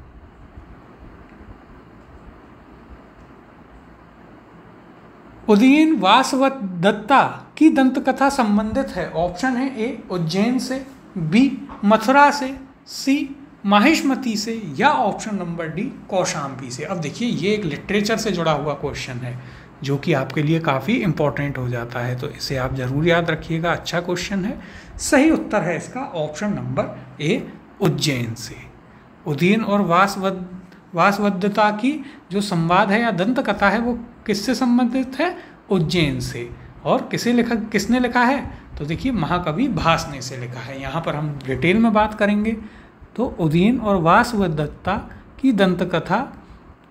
उदयन वासवदत्ता की दंतकथा संबंधित है। ऑप्शन है ए उज्जैन से, बी मथुरा से, सी माहिष्मती से, या ऑप्शन नंबर डी कौशाम्बी से। अब देखिए ये एक लिटरेचर से जुड़ा हुआ क्वेश्चन है जो कि आपके लिए काफ़ी इंपॉर्टेंट हो जाता है, तो इसे आप जरूर याद रखिएगा। अच्छा क्वेश्चन है। सही उत्तर है इसका ऑप्शन नंबर ए उज्जैन से। उदयन और वासवदत्ता की जो संवाद है या दंत कथा है वो किससे संबंधित है? उज्जैन से। और किसने लिखा है? तो देखिए महाकवि भास ने इसे लिखा है। यहाँ पर हम डिटेल में बात करेंगे। तो उदयन और वासवदत्ता की दंत कथा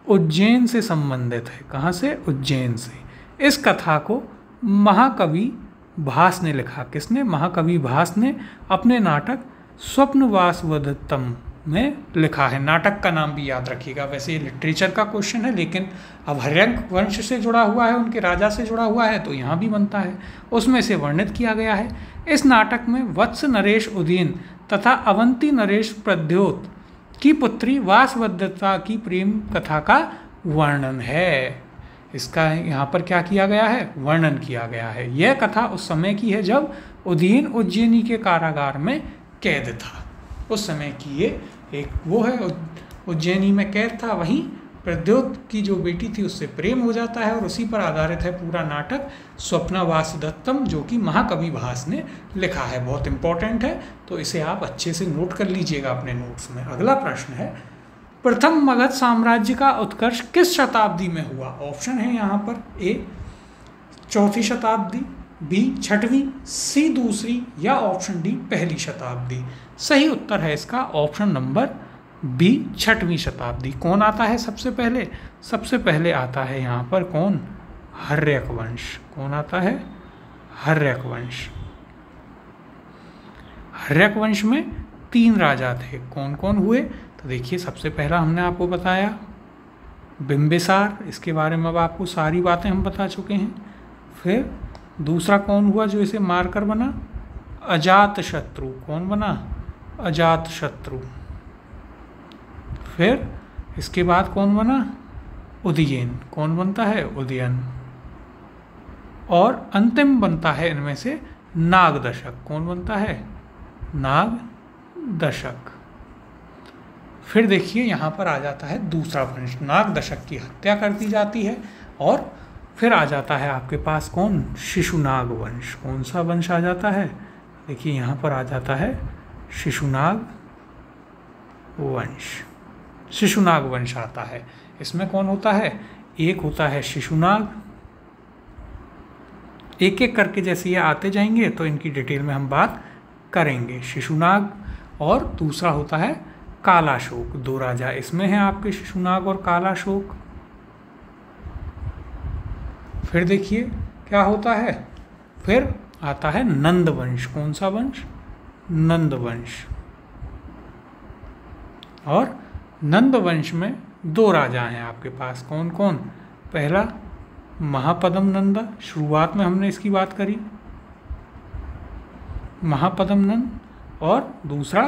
उज्जैन से संबंधित है। कहाँ से? उज्जैन से। इस कथा को महाकवि भास ने लिखा। किसने? महाकवि भास ने अपने नाटक स्वप्नवासवदत्तम में लिखा है। नाटक का नाम भी याद रखिएगा। वैसे ये लिटरेचर का क्वेश्चन है, लेकिन अब हर्यंक वंश से जुड़ा हुआ है, उनके राजा से जुड़ा हुआ है, तो यहाँ भी बनता है। उसमें से वर्णित किया गया है। इस नाटक में वत्स नरेश उदयन तथा अवंती नरेश प्रद्योत की पुत्री वासवदत्ता की प्रेम कथा का वर्णन है। इसका यहाँ पर क्या किया गया है? वर्णन किया गया है। यह कथा उस समय की है जब उदयन उज्जैनी के कारागार में कैद था। उस समय की ये एक वो है, उज्जैनी में कैद था। वहीं प्रद्योत की जो बेटी थी उससे प्रेम हो जाता है और उसी पर आधारित है पूरा नाटक स्वप्नवासवदत्तम, जो कि महाकवि भास ने लिखा है। बहुत इंपॉर्टेंट है, तो इसे आप अच्छे से नोट कर लीजिएगा अपने नोट्स में। अगला प्रश्न है, प्रथम मगध साम्राज्य का उत्कर्ष किस शताब्दी में हुआ? ऑप्शन है यहाँ पर ए 4वीं शताब्दी, बी 6वीं, सी 2री, या ऑप्शन डी 1ली शताब्दी। सही उत्तर है इसका ऑप्शन नंबर बी 6वीं शताब्दी। कौन आता है सबसे पहले? सबसे पहले आता है यहाँ पर कौन? हर्यक वंश। कौन आता है? हर्यक वंश। हर्यक वंश में 3 राजा थे। कौन कौन हुए? तो देखिए सबसे पहला हमने आपको बताया बिंबिसार, इसके बारे में अब आपको सारी बातें हम बता चुके हैं। फिर दूसरा कौन हुआ जो इसे मारकर बना? अजातशत्रु। कौन बना? अजातशत्रु। फिर इसके बाद कौन बना? उदयन। कौन बनता है? उदयन। और अंतिम बनता है इनमें से नागदशक। कौन बनता है? नागदशक। फिर देखिए यहाँ पर आ जाता है दूसरा वंश, नाग दशक की हत्या कर दी जाती है। और फिर आ जाता है आपके पास कौन, शिशुनाग वंश। कौन सा वंश आ जाता है, देखिए यहाँ पर आ जाता है शिशुनाग वंश। शिशुनाग वंश आता है। इसमें कौन होता है, एक होता है शिशुनाग। एक एक करके जैसे ये आते जाएंगे तो इनकी डिटेल में हम बात करेंगे। शिशुनाग और दूसरा होता है कालाशोक। दो राजा इसमें हैं आपके, शिशुनाग और कालाशोक। फिर देखिए क्या होता है, फिर आता है नंद वंश। कौन सा वंश, नंद वंश। और नंद वंश में दो राजा हैं आपके पास, कौन कौन, पहला महापद्म नंदा, शुरुआत में हमने इसकी बात करी, महापद्म नंद, और दूसरा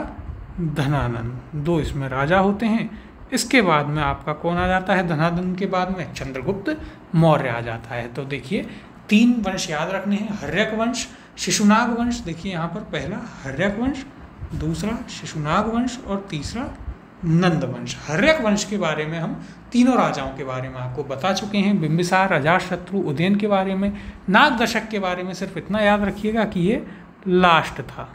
धनानंद। दो इसमें राजा होते हैं। इसके बाद में आपका कौन आ जाता है, धनानंद के बाद में चंद्रगुप्त मौर्य आ जाता है। तो देखिए 3 वंश याद रखने हैं, हर्यक वंश, शिशुनाग वंश। देखिए यहाँ पर पहला हर्यक वंश, दूसरा शिशुनाग वंश और तीसरा नंद वंश। हर्यक वंश के बारे में हम तीनों राजाओं के बारे में आपको बता चुके हैं, बिंबिसार, अजातशत्रु, उदयन के बारे में। नाग दशक के बारे में सिर्फ इतना याद रखिएगा कि ये लास्ट था।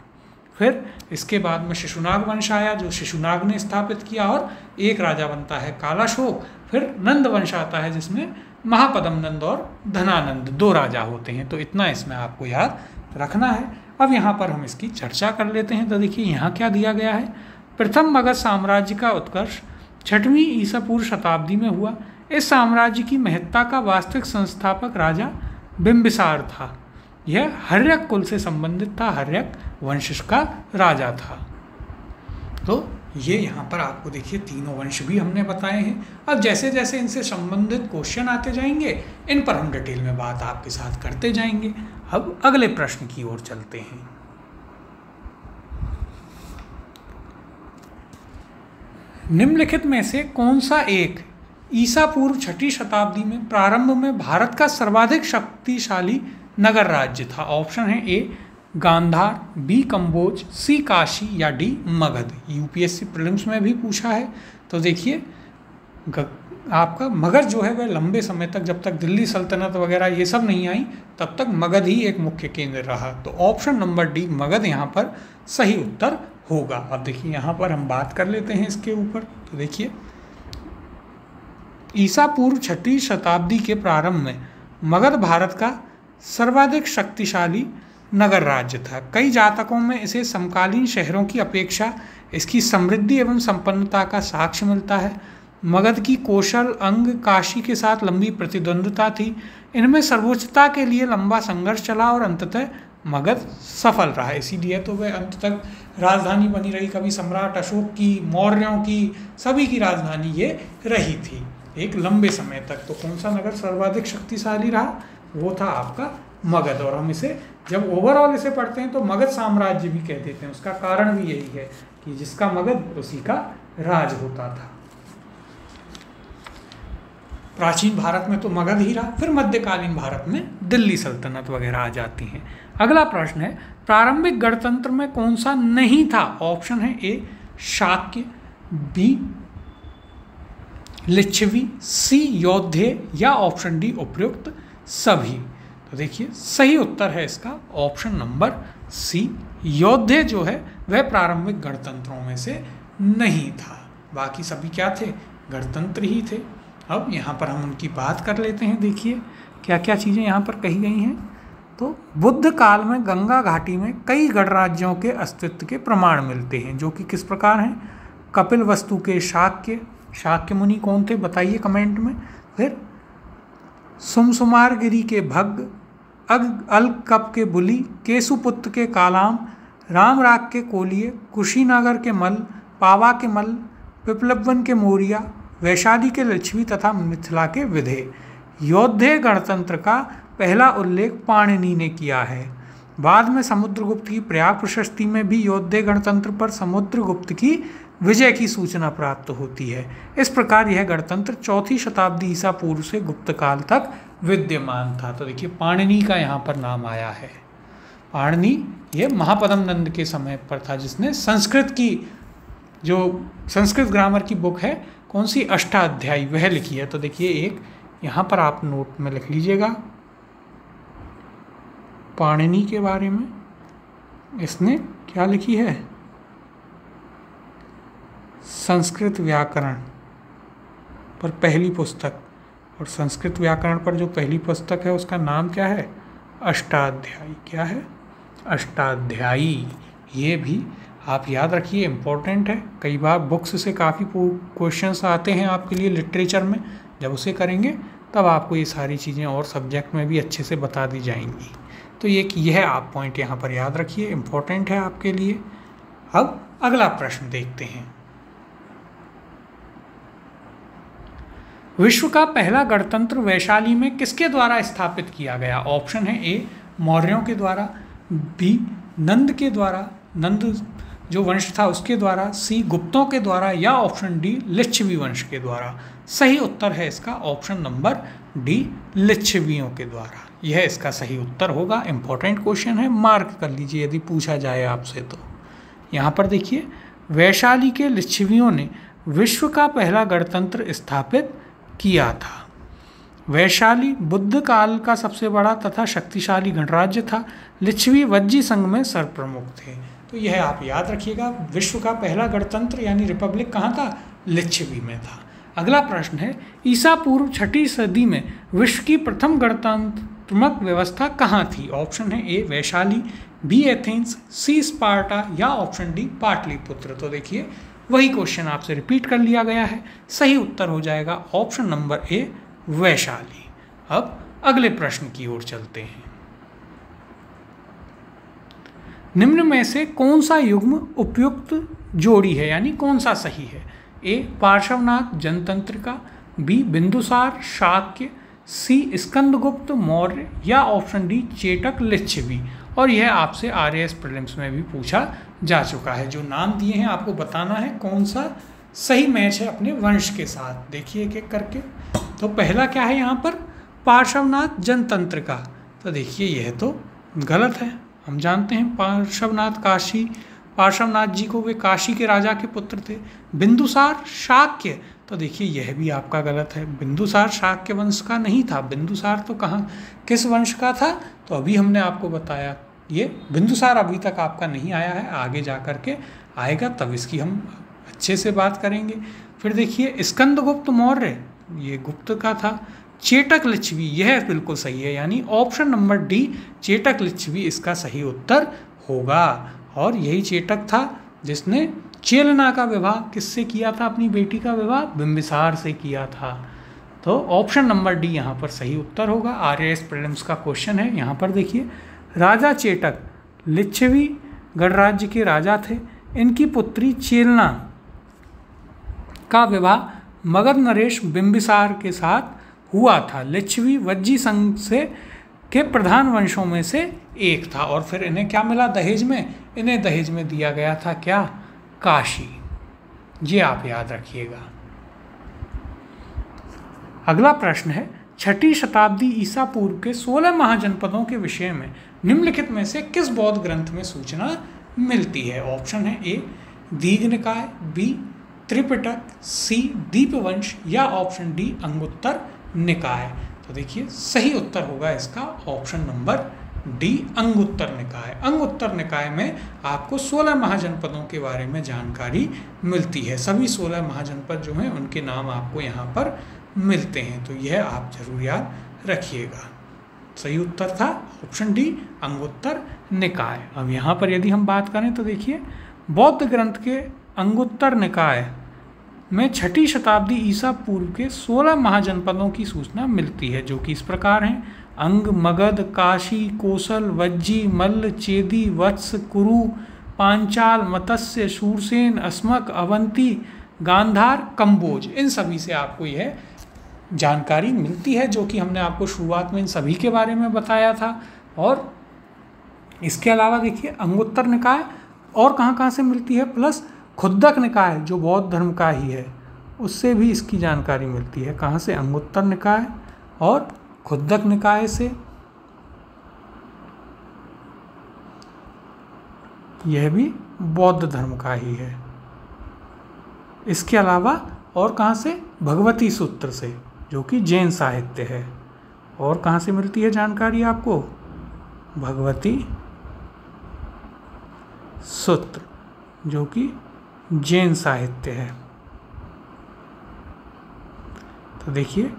फिर इसके बाद में शिशुनाग वंश आया जो शिशुनाग ने स्थापित किया और एक राजा बनता है कालाशोक। फिर नंद वंश आता है जिसमें महापद्म नंद और धनानंद 2 राजा होते हैं। तो इतना इसमें आपको याद रखना है। अब यहाँ पर हम इसकी चर्चा कर लेते हैं। तो देखिए यहाँ क्या दिया गया है, प्रथम मगध साम्राज्य का उत्कर्ष 6वीं ईसा पूर्व शताब्दी में हुआ। इस साम्राज्य की महत्ता का वास्तविक संस्थापक राजा बिंबिसार था। यह हर्यक कुल से संबंधित था, हर्यक वंश का राजा था। तो ये यहाँ पर आपको देखिए तीनों वंश भी हमने बताए हैं। अब जैसे जैसे इनसे संबंधित क्वेश्चन आते जाएंगे, इन पर हम डिटेल में बात आपके साथ करते जाएंगे। अब अगले प्रश्न की ओर चलते हैं। निम्नलिखित में से कौन सा एक ईसा पूर्व 6वीं शताब्दी में प्रारंभ में भारत का सर्वाधिक शक्तिशाली नगर राज्य था? ऑप्शन है ए गांधार, बी कंबोज, सी काशी या डी मगध। यूपीएससी प्रीलिम्स में भी पूछा है। तो देखिए आपका मगध जो है वह लंबे समय तक, जब तक दिल्ली सल्तनत वगैरह ये सब नहीं आई, तब तक मगध ही एक मुख्य केंद्र रहा। तो ऑप्शन नंबर डी मगध यहाँ पर सही उत्तर होगा। अब देखिए यहाँ पर हम बात कर लेते हैं इसके ऊपर। तो देखिए ईसा पूर्व 6वीं शताब्दी के प्रारंभ में मगध भारत का सर्वाधिक शक्तिशाली नगर राज्य था। कई जातकों में इसे समकालीन शहरों की अपेक्षा इसकी समृद्धि एवं संपन्नता का साक्ष्य मिलता है। मगध की कौशल अंग काशी के साथ लंबी प्रतिद्वंद्विता थी। इनमें सर्वोच्चता के लिए लंबा संघर्ष चला और अंततः मगध सफल रहा। इसीलिए तो वह अंत तक राजधानी बनी रही। कभी सम्राट अशोक की, मौर्यों की, सभी की राजधानी ये रही थी एक लंबे समय तक। तो कौन सा नगर सर्वाधिक शक्तिशाली रहा? वो था आपका मगध। और हम इसे जब ओवरऑल इसे पढ़ते हैं तो मगध साम्राज्य भी कह देते हैं। उसका कारण भी यही है कि जिसका मगध उसी का राज होता था। प्राचीन भारत में तो मगध ही रहा। फिर मध्यकालीन भारत में दिल्ली सल्तनत वगैरह आ जाती हैं। अगला प्रश्न है, प्रारंभिक गणतंत्र में कौन सा नहीं था? ऑप्शन है ए शाक्य, बी लिच्छवी, सी यौधेय या ऑप्शन डी उपयुक्त सभी। तो देखिए सही उत्तर है इसका ऑप्शन नंबर सी, यौधेय जो है वह प्रारंभिक गणतंत्रों में से नहीं था। बाकी सभी क्या थे? गणतंत्र ही थे। अब यहाँ पर हम उनकी बात कर लेते हैं। देखिए क्या क्या चीज़ें यहाँ पर कही गई हैं। तो बुद्ध काल में गंगा घाटी में कई गणराज्यों के अस्तित्व के प्रमाण मिलते हैं, जो कि किस प्रकार हैं? कपिलवस्तु के शाक्य, शाक्य मुनि कौन थे बताइए कमेंट में। फिर सुमसुमारगिरी के भग्ग, अलकप के बुली, केशुपुत्र के कालाम, रामराग के कोलिये, कुशीनगर के मल, पावा के मल, पिपलवन के मौर्या, वैशाली के लिच्छवी तथा मिथिला के विधेय। यौधेय गणतंत्र का पहला उल्लेख पाणिनि ने किया है। बाद में समुद्रगुप्त की प्रयाग प्रशस्ति में भी यौधेय गणतंत्र पर समुद्रगुप्त की विजय की सूचना प्राप्त होती है। इस प्रकार यह गणतंत्र 4वीं शताब्दी ईसा पूर्व से गुप्त काल तक विद्यमान था। तो देखिए पाणिनि का यहाँ पर नाम आया है। पाणिनि ये महापद्म नंद के समय पर था, जिसने संस्कृत की जो संस्कृत ग्रामर की बुक है कौन सी, अष्टाध्यायी, वह लिखी है। तो देखिए एक यहाँ पर आप नोट में लिख लीजिएगा, पाणिनि के बारे में इसने क्या लिखी है, संस्कृत व्याकरण पर पहली पुस्तक, और संस्कृत व्याकरण पर जो पहली पुस्तक है उसका नाम क्या है, अष्टाध्यायी। क्या है, अष्टाध्यायी। ये भी आप याद रखिए, इम्पोर्टेंट है। कई बार बुक्स से काफ़ी क्वेश्चंस आते हैं आपके लिए लिटरेचर में, जब उसे करेंगे तब आपको ये सारी चीज़ें और सब्जेक्ट में भी अच्छे से बता दी जाएंगी। तो यह आप पॉइंट यहाँ पर याद रखिए, इम्पोर्टेंट है आपके लिए। अब अगला प्रश्न देखते हैं। विश्व का पहला गणतंत्र वैशाली में किसके द्वारा स्थापित किया गया? ऑप्शन है ए मौर्यों के द्वारा, बी नंद के द्वारा, नंद जो वंश था उसके द्वारा, सी गुप्तों के द्वारा, या ऑप्शन डी लिच्छवी वंश के द्वारा। सही उत्तर है इसका ऑप्शन नंबर डी, लिच्छवियों के द्वारा। यह इसका सही उत्तर होगा। इंपॉर्टेंट क्वेश्चन है, मार्क कर लीजिए यदि पूछा जाए आपसे तो। यहाँ पर देखिए, वैशाली के लिच्छवियों ने विश्व का पहला गणतंत्र स्थापित किया था। वैशाली बुद्ध काल का सबसे बड़ा तथा शक्तिशाली गणराज्य था। लिच्छवी वज्जी संघ में सरप्रमुख थे। तो यह आप याद रखिएगा, विश्व का पहला गणतंत्र यानी रिपब्लिक कहाँ था, लिच्छवी में था। अगला प्रश्न है, ईसा पूर्व 6ठी सदी में विश्व की प्रथम गणतंत्रात्मक व्यवस्था कहाँ थी? ऑप्शन है ए वैशाली, बी एथेंस, सी स्पार्टा, या ऑप्शन डी पाटलिपुत्र। तो देखिए वही क्वेश्चन आपसे रिपीट कर लिया गया है। सही उत्तर हो जाएगा ऑप्शन नंबर ए वैशाली। अब अगले प्रश्न की ओर चलते हैं। निम्न में से कौन सा युग्म उपयुक्त जोड़ी है, यानी कौन सा सही है? ए पार्श्वनाथ जनतंत्रिका, बी बिंदुसार शाक्य, सी स्कंदगुप्त मौर्य, या ऑप्शन डी चेटक लिच्छवी। और यह आपसे आरएएस प्रीलिम्स में भी पूछा जा चुका है। जो नाम दिए हैं आपको बताना है कौन सा सही मैच है अपने वंश के साथ। देखिए एक एक करके। तो पहला क्या है यहाँ पर, पार्श्वनाथ जनतंत्रिका। तो देखिए यह तो गलत है। हम जानते हैं पार्श्वनाथ जी को वे काशी के राजा के पुत्र थे। बिंदुसार शाक्य, तो देखिए यह भी आपका गलत है। बिंदुसार शाक्य वंश का नहीं था। बिंदुसार तो कहाँ किस वंश का था, तो अभी हमने आपको बताया। ये बिंदुसार अभी तक आपका नहीं आया है, आगे जा कर के आएगा, तब इसकी हम अच्छे से बात करेंगे। फिर देखिए स्कंदगुप्त मौर्य, ये गुप्त का था। चेटक लिच्छवी, यह बिल्कुल सही है, यानी option number D Chetak Licchavi इसका सही उत्तर होगा। और यही चेटक था जिसने चेलना का विवाह किससे किया था, अपनी बेटी का विवाह बिंबिसार से किया था। तो ऑप्शन नंबर डी यहाँ पर सही उत्तर होगा। आरएएस प्रीलिम्स का क्वेश्चन है। यहाँ पर देखिए, राजा चेटक लिच्छवी गणराज्य के राजा थे। इनकी पुत्री चेलना का विवाह मगध नरेश बिंबिसार के साथ हुआ था। लिच्छवी वज्जी संघ से के प्रधान वंशों में से एक था। और फिर इन्हें क्या मिला दहेज में? इन्हें दहेज में दिया गया था क्या, काशी। ये आप याद रखिएगा। अगला प्रश्न है, 6ठी शताब्दी ईसा पूर्व के 16 महाजनपदों के विषय में निम्नलिखित में से किस बौद्ध ग्रंथ में सूचना मिलती है? ऑप्शन है ए दीघनिकाय, बी त्रिपिटक, सी दीपवंश, या ऑप्शन डी अंगुत्तर निकाय। तो देखिए सही उत्तर होगा इसका ऑप्शन नंबर डी अंगुत्तर निकाय। अंगुत्तर निकाय में आपको 16 महाजनपदों के बारे में जानकारी मिलती है। सभी 16 महाजनपद जो हैं उनके नाम आपको यहाँ पर मिलते हैं। तो यह आप जरूर याद रखिएगा। सही उत्तर था ऑप्शन डी अंगुत्तर निकाय। अब यहाँ पर यदि हम बात करें तो देखिए, बौद्ध ग्रंथ के अंगुत्तर निकाय में 6ठी शताब्दी ईसा पूर्व के 16 महाजनपदों की सूचना मिलती है, जो कि इस प्रकार हैं: अंग, मगध, काशी, कोसल, वज्जी, मल्ल, चेदी, वत्स, कुरु, पांचाल, मत्स्य, शूरसेन, अस्मक, अवंती, गांधार, कंबोज। इन सभी से आपको यह जानकारी मिलती है, जो कि हमने आपको शुरुआत में इन सभी के बारे में बताया था। और इसके अलावा देखिए, अंगुत्तर निकाय और कहाँ से मिलती है, प्लस खुद्दक निकाय जो बौद्ध धर्म का ही है, उससे भी इसकी जानकारी मिलती है। कहाँ से? अंगुत्तर निकाय और खुद्दक निकाय से। यह भी बौद्ध धर्म का ही है। इसके अलावा और कहाँ से? भगवती सूत्र से, जो कि जैन साहित्य है। और कहाँ से मिलती है जानकारी आपको? भगवती सूत्र, जो कि जैन साहित्य है। तो देखिए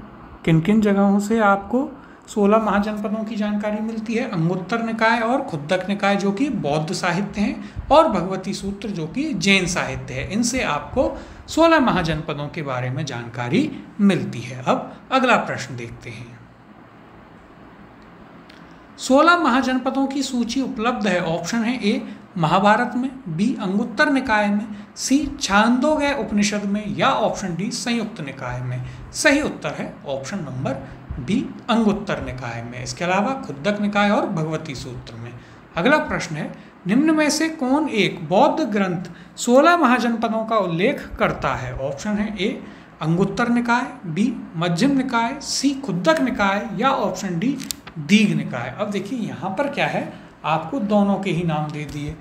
किन किन जगहों से आपको 16 महाजनपदों की जानकारी मिलती है। अंगुत्तर निकाय और खुद्दक निकाय जो कि बौद्ध साहित्य हैं, और भगवती सूत्र जो कि जैन साहित्य है। इनसे आपको 16 महाजनपदों के बारे में जानकारी मिलती है। अब अगला प्रश्न देखते हैं। 16 महाजनपदों की सूची उपलब्ध है। ऑप्शन है ए महाभारत में, बी अंगुत्तर निकाय में, सी छांदोग्य उपनिषद में, या ऑप्शन डी संयुक्त निकाय में। सही उत्तर है ऑप्शन नंबर बी अंगुत्तर निकाय में। इसके अलावा खुद्दक निकाय और भगवती सूत्र में। अगला प्रश्न है, निम्न में से कौन एक बौद्ध ग्रंथ 16 महाजनपदों का उल्लेख करता है? ऑप्शन है ए अंगुत्तर निकाय, बी मध्यम निकाय, सी खुद्दक निकाय, या ऑप्शन डी दीघ निकाय। अब देखिए यहाँ पर क्या है, आपको दोनों के ही नाम दे दिए,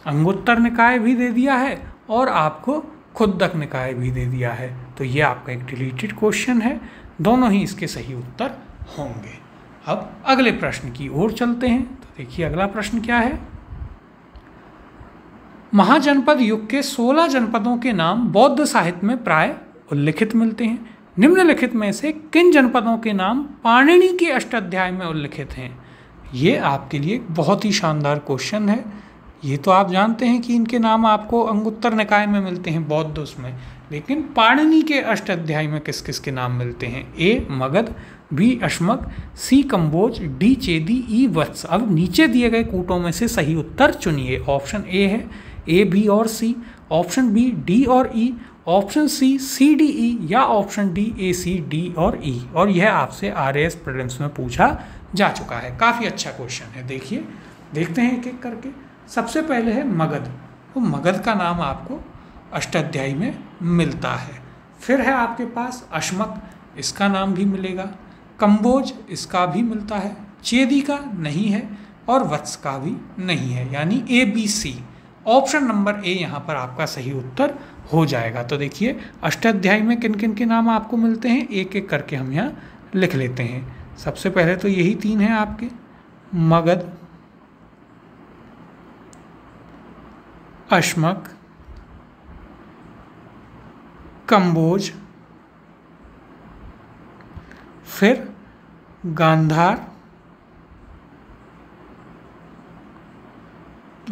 अंगुत्तर निकाय भी दे दिया है और आपको खुद्दक निकाय भी दे दिया है। तो ये आपका एक डिलीटेड क्वेश्चन है, दोनों ही इसके सही उत्तर होंगे। अब अगले प्रश्न की ओर चलते हैं। तो देखिए अगला प्रश्न क्या है, महाजनपद युग के 16 जनपदों के नाम बौद्ध साहित्य में प्राय उल्लिखित मिलते हैं। निम्नलिखित में से किन जनपदों के नाम पाणिनि के अष्टाध्याय में उल्लिखित हैं? ये आपके लिए बहुत ही शानदार क्वेश्चन है। ये तो आप जानते हैं कि इनके नाम आपको अंगुत्तर निकाय में मिलते हैं, बौद्ध उसमें, लेकिन पाणिनि के अष्टाध्याय में किस किस के नाम मिलते हैं? ए मगध, बी अश्मक, सी कंबोज, डी चेदी, ई वत्स। अब नीचे दिए गए कूटों में से सही उत्तर चुनिए। ऑप्शन ए है ए, बी और सी, ऑप्शन बी डी और ई, ऑप्शन सी सी डी ई, या option D A C D और ई। और यह आपसे RAS प्रीलिम्स में पूछा जा चुका है। काफ़ी अच्छा क्वेश्चन है। देखिए देखते हैं एक एक करके। सबसे पहले है मगध। तो मगध का नाम आपको अष्टाध्यायी में मिलता है। फिर है आपके पास अश्मक, इसका नाम भी मिलेगा। कंबोज, इसका भी मिलता है। चेदी का नहीं है, और वत्स का भी नहीं है, यानी ABC। ऑप्शन नंबर ए यहाँ पर आपका सही उत्तर हो जाएगा। तो देखिए अष्टाध्यायी में किन किन के नाम आपको मिलते हैं, एक एक करके हम यहाँ लिख लेते हैं। सबसे पहले तो यही 3 हैं आपके, मगध, अश्मक, कंबोज, फिर गांधार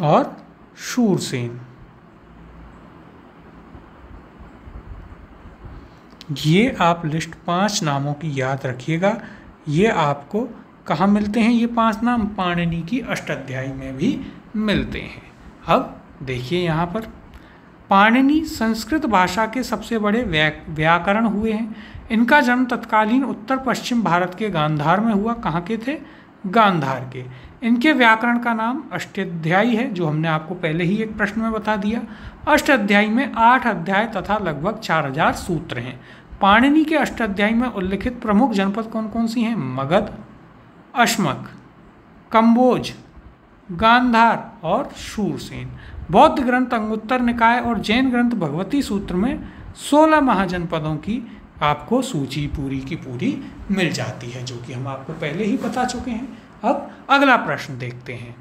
और शूरसेन। ये आप लिस्ट 5 नामों की याद रखिएगा। ये आपको कहाँ मिलते हैं? ये 5 नाम पाणिनि की अष्टाध्यायी में भी मिलते हैं। अब देखिए यहाँ पर पाणिनि संस्कृत भाषा के सबसे बड़े व्याकरण हुए हैं। इनका जन्म तत्कालीन उत्तर पश्चिम भारत के गांधार में हुआ। कहाँ के थे? गांधार के। इनके व्याकरण का नाम अष्टाध्यायी है, जो हमने आपको पहले ही एक प्रश्न में बता दिया। अष्टाध्यायी में 8 अध्याय तथा लगभग 4000 सूत्र हैं। पाणिनि के अष्टाध्यायी में उल्लिखित प्रमुख जनपद कौन कौन सी हैं? मगध, अश्मक, कंबोज, गांधार और शूरसेन। बौद्ध ग्रंथ अंगुत्तर निकाय और जैन ग्रंथ भगवती सूत्र में 16 महाजनपदों की आपको सूची पूरी की पूरी मिल जाती है, जो कि हम आपको पहले ही बता चुके हैं। अब अगला प्रश्न देखते हैं।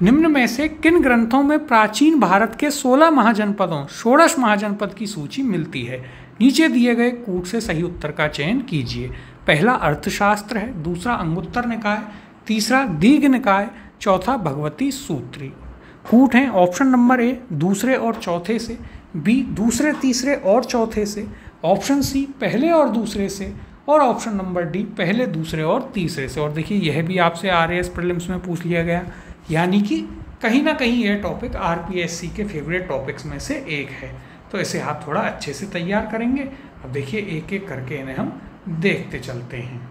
निम्न में से किन ग्रंथों में प्राचीन भारत के 16 महाजनपदों, षोडश महाजनपद की सूची मिलती है? नीचे दिए गए कूट से सही उत्तर का चयन कीजिए। पहला अर्थशास्त्र है, दूसरा अंगुत्तर निकाय, तीसरा दीघ निकाय, चौथा भगवती सूत्री। कूट हैं ऑप्शन नंबर ए दूसरे और चौथे से, बी दूसरे तीसरे और चौथे से, ऑप्शन सी पहले और दूसरे से, और ऑप्शन नंबर डी पहले दूसरे और तीसरे से। और देखिए यह भी आपसे RAS प्रीलिम्स में पूछ लिया गया, यानी कि कहीं ना कहीं यह टॉपिक RPSC के फेवरेट टॉपिक्स में से एक है। तो इसे आप थोड़ा अच्छे से तैयार करेंगे। अब देखिए एक एक करके इन्हें हम देखते चलते हैं।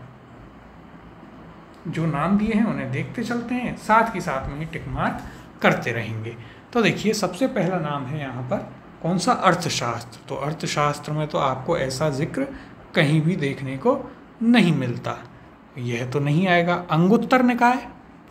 जो नाम दिए हैं उन्हें देखते चलते हैं, साथ ही साथ में ही टिक मार्क करते रहेंगे। तो देखिए सबसे पहला नाम है यहाँ पर कौन सा? अर्थशास्त्र। तो अर्थशास्त्र में तो आपको ऐसा जिक्र कहीं भी देखने को नहीं मिलता, यह तो नहीं आएगा। अंगुत्तर निकाय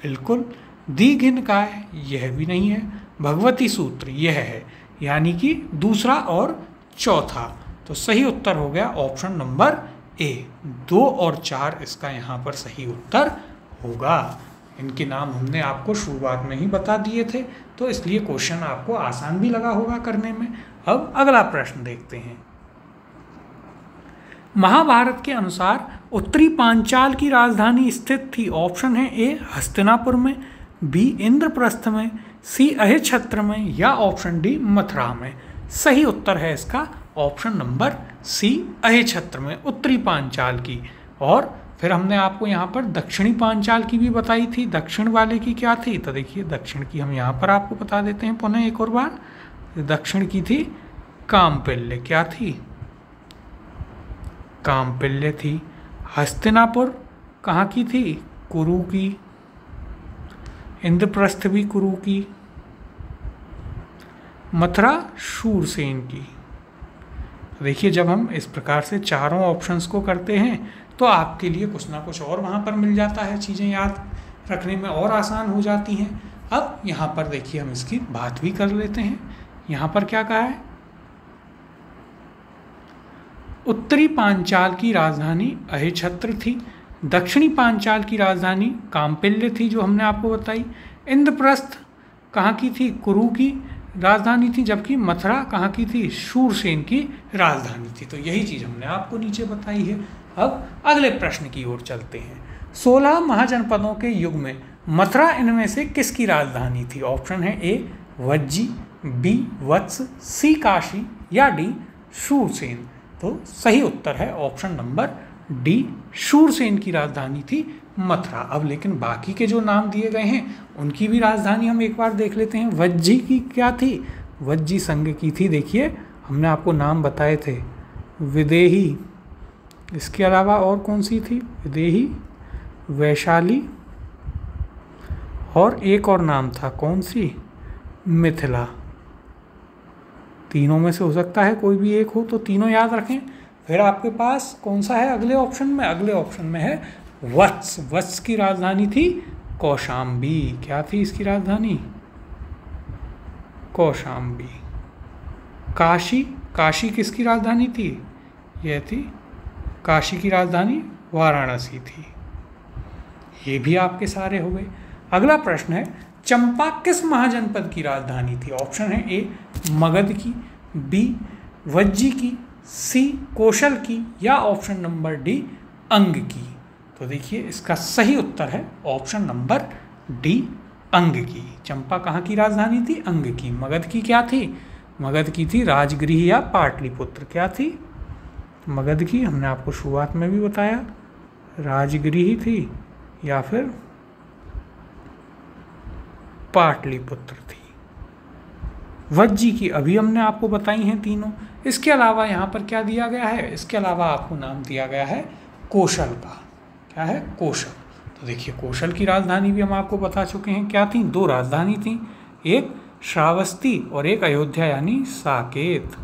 बिल्कुल, दीघ निकाय यह भी नहीं है, भगवती सूत्र यह है। यानी कि दूसरा और चौथा। तो सही उत्तर हो गया ऑप्शन नंबर ए, 2 और 4 इसका यहाँ पर सही उत्तर होगा। इनके नाम हमने आपको शुरुआत में ही बता दिए थे, तो इसलिए क्वेश्चन आपको आसान भी लगा होगा करने में। अब अगला प्रश्न देखते हैं। महाभारत के अनुसार उत्तरी पांचाल की राजधानी स्थित थी। ऑप्शन है ए हस्तिनापुर में, बी इंद्रप्रस्थ में, सी अहिछत्र में, या ऑप्शन डी मथुरा में। सही उत्तर है इसका ऑप्शन नंबर सी, अहिछत्र में, उत्तरी पांचाल की। और फिर हमने आपको यहाँ पर दक्षिणी पांचाल की भी बताई थी। दक्षिण वाले की क्या थी, तो देखिए दक्षिण की हम यहाँ पर आपको बता देते हैं पुनः एक और बार। दक्षिण की थी कामपिल्य, क्या थी, कामपिल्य थी। हस्तिनापुर कहाँ की थी, कुरु की। इंद्रप्रस्थ भी कुरु की। मथुरा शूरसेन की। देखिए जब हम इस प्रकार से चारों ऑप्शंस को करते हैं तो आपके लिए कुछ ना कुछ और वहाँ पर मिल जाता है, चीज़ें याद रखने में और आसान हो जाती हैं। अब यहाँ पर देखिए हम इसकी बात भी कर लेते हैं। यहाँ पर क्या कहा है, उत्तरी पांचाल की राजधानी अहिछत्र थी, दक्षिणी पांचाल की राजधानी कामपिल्य थी जो हमने आपको बताई, इंद्रप्रस्थ कहाँ की थी, कुरु की राजधानी थी, जबकि मथुरा कहाँ की थी, शूरसेन की राजधानी थी। तो यही चीज़ हमने आपको नीचे बताई है। अब अगले प्रश्न की ओर चलते हैं। 16 महाजनपदों के युग में मथुरा इनमें से किसकी राजधानी थी। ऑप्शन है ए वज्जी, बी वत्स, सी काशी, या डी शूरसेन। तो सही उत्तर है ऑप्शन नंबर डी, शूरसेन की राजधानी थी मथुरा। अब लेकिन बाकी के जो नाम दिए गए हैं उनकी भी राजधानी हम एक बार देख लेते हैं। वज्जी की क्या थी, वज्जी संघ की थी। देखिए हमने आपको नाम बताए थे, विदेही, इसके अलावा और कौन सी थी, विदेही, वैशाली, और एक और नाम था, कौन सी, मिथिला। तीनों में से हो सकता है कोई भी एक हो, तो तीनों याद रखें। फिर आपके पास कौन सा है अगले ऑप्शन में, अगले ऑप्शन में है वत्स। वत्स की राजधानी थी कौशाम्बी। क्या थी इसकी राजधानी, कौशाम्बी। काशी, काशी किसकी राजधानी थी, यह थी, काशी की राजधानी वाराणसी थी। ये भी आपके सारे हो गए। अगला प्रश्न है, चंपा किस महाजनपद की राजधानी थी। ऑप्शन है ए मगध की, बी वज्जी की, सी कौशल की, या ऑप्शन नंबर डी अंग की। तो देखिए इसका सही उत्तर है ऑप्शन नंबर डी, अंग की। चंपा कहाँ की राजधानी थी, अंग की। मगध की क्या थी, मगध की थी राजगृह या पाटलिपुत्र। क्या थी, मगध की हमने आपको शुरुआत में भी बताया, राजगृह थी या फिर पाटलिपुत्र थी। वज्जी की अभी हमने आपको बताई हैं तीनों। इसके अलावा यहाँ पर क्या दिया गया है, इसके अलावा आपको नाम दिया गया है कौशल का। क्या है, कौशल। तो देखिए कौशल की राजधानी भी हम आपको बता चुके हैं, क्या थी, 2 राजधानी थी, एक श्रावस्ती और एक अयोध्या यानी साकेत।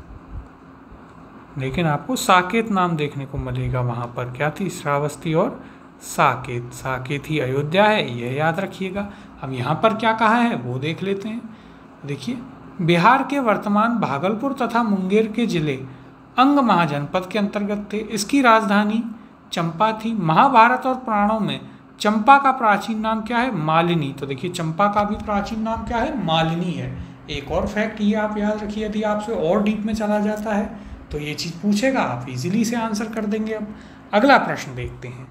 लेकिन आपको साकेत नाम देखने को मिलेगा वहाँ पर। क्या थी, श्रावस्ती और साकेत। साकेत ही अयोध्या है, यह याद रखिएगा। अब यहाँ पर क्या कहा है वो देख लेते हैं। देखिए बिहार के वर्तमान भागलपुर तथा मुंगेर के जिले अंग महाजनपद के अंतर्गत थे। इसकी राजधानी चंपा थी। महाभारत और पुराणों में चंपा का प्राचीन नाम क्या है, मालिनी। तो देखिए चंपा का भी प्राचीन नाम क्या है, मालिनी है। एक और फैक्ट ये आप याद रखिए, यदि आपसे और डीप में चला जाता है तो ये चीज़ पूछेगा, आप इजीली से आंसर कर देंगे। अब अगला प्रश्न देखते हैं।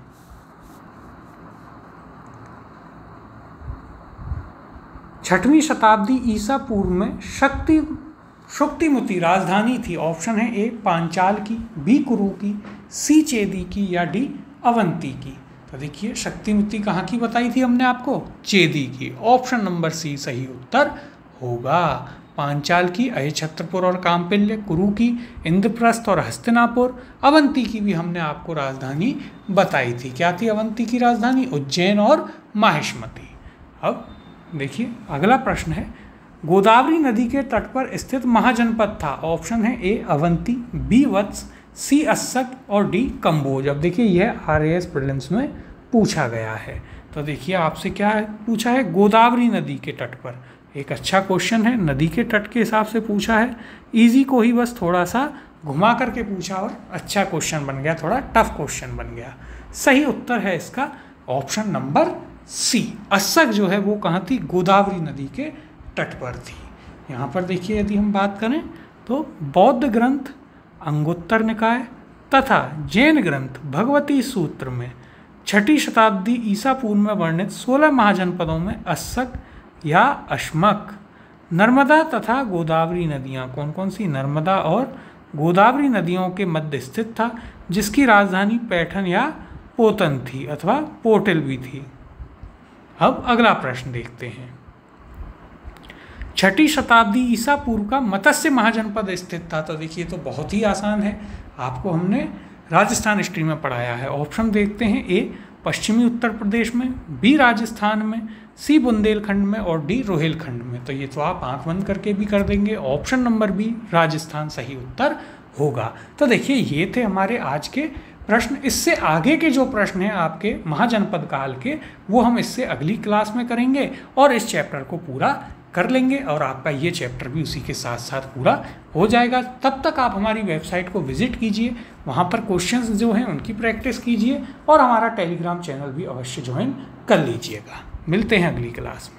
छठवीं शताब्दी ईसा पूर्व में शुक्तिमुति राजधानी थी। ऑप्शन है ए पांचाल की, बी कुरु की, सी चेदी की, या डी अवंती की। तो देखिए शक्तिमुति कहाँ की बताई थी हमने आपको, चेदी की। ऑप्शन नंबर सी सही उत्तर होगा। पांचाल की अहिछत्रपुर और कामपिल्य, कुरु की इंद्रप्रस्थ और हस्तिनापुर, अवंती की भी हमने आपको राजधानी बताई थी। क्या थी अवंती की राजधानी, उज्जैन और माहिष्मती। अब देखिए अगला प्रश्न है, गोदावरी नदी के तट पर स्थित महाजनपद था। ऑप्शन है ए अवंती, बी वत्स, सी अस्सक और डी कंबोज। अब देखिए यह RAS प्रीलिम्स में पूछा गया है। तो देखिए आपसे क्या है पूछा है, गोदावरी नदी के तट पर, एक अच्छा क्वेश्चन है, नदी के तट के हिसाब से पूछा है, इजी को ही बस थोड़ा सा घुमा करके पूछा और अच्छा क्वेश्चन बन गया, थोड़ा टफ क्वेश्चन बन गया। सही उत्तर है इसका ऑप्शन नंबर सी। अस्सक जो है वो कहाँ थी, गोदावरी नदी के तट पर थी। यहाँ पर देखिए यदि हम बात करें तो बौद्ध ग्रंथ अंगुत्तर निकाय तथा जैन ग्रंथ भगवती सूत्र में 6ठी शताब्दी ईसा पूर्व में वर्णित 16 महाजनपदों में अस्सक या अश्मक, नर्मदा तथा गोदावरी नदियाँ कौन कौन सी, नर्मदा और गोदावरी नदियों के मध्य स्थित था, जिसकी राजधानी पैठन या पोतन थी अथवा पोटिल भी थी। अब अगला प्रश्न देखते हैं। 6ठी शताब्दी ईसा पूर्व का मत्स्य महाजनपद स्थित था। तो देखिए तो बहुत ही आसान है, आपको हमने राजस्थान हिस्ट्री में पढ़ाया है। ऑप्शन देखते हैं, ए पश्चिमी उत्तर प्रदेश में, बी राजस्थान में, सी बुंदेलखंड में और डी रोहिलखंड में। तो ये तो आप आंख बंद करके भी कर देंगे, ऑप्शन नंबर बी राजस्थान सही उत्तर होगा। तो देखिए ये थे हमारे आज के प्रश्न। इससे आगे के जो प्रश्न हैं आपके महाजनपद काल के, वो हम इससे अगली क्लास में करेंगे और इस चैप्टर को पूरा कर लेंगे और आपका ये चैप्टर भी उसी के साथ साथ पूरा हो जाएगा। तब तक आप हमारी वेबसाइट को विजिट कीजिए, वहाँ पर क्वेश्चंस जो हैं उनकी प्रैक्टिस कीजिए और हमारा टेलीग्राम चैनल भी अवश्य ज्वाइन कर लीजिएगा। मिलते हैं अगली क्लास में।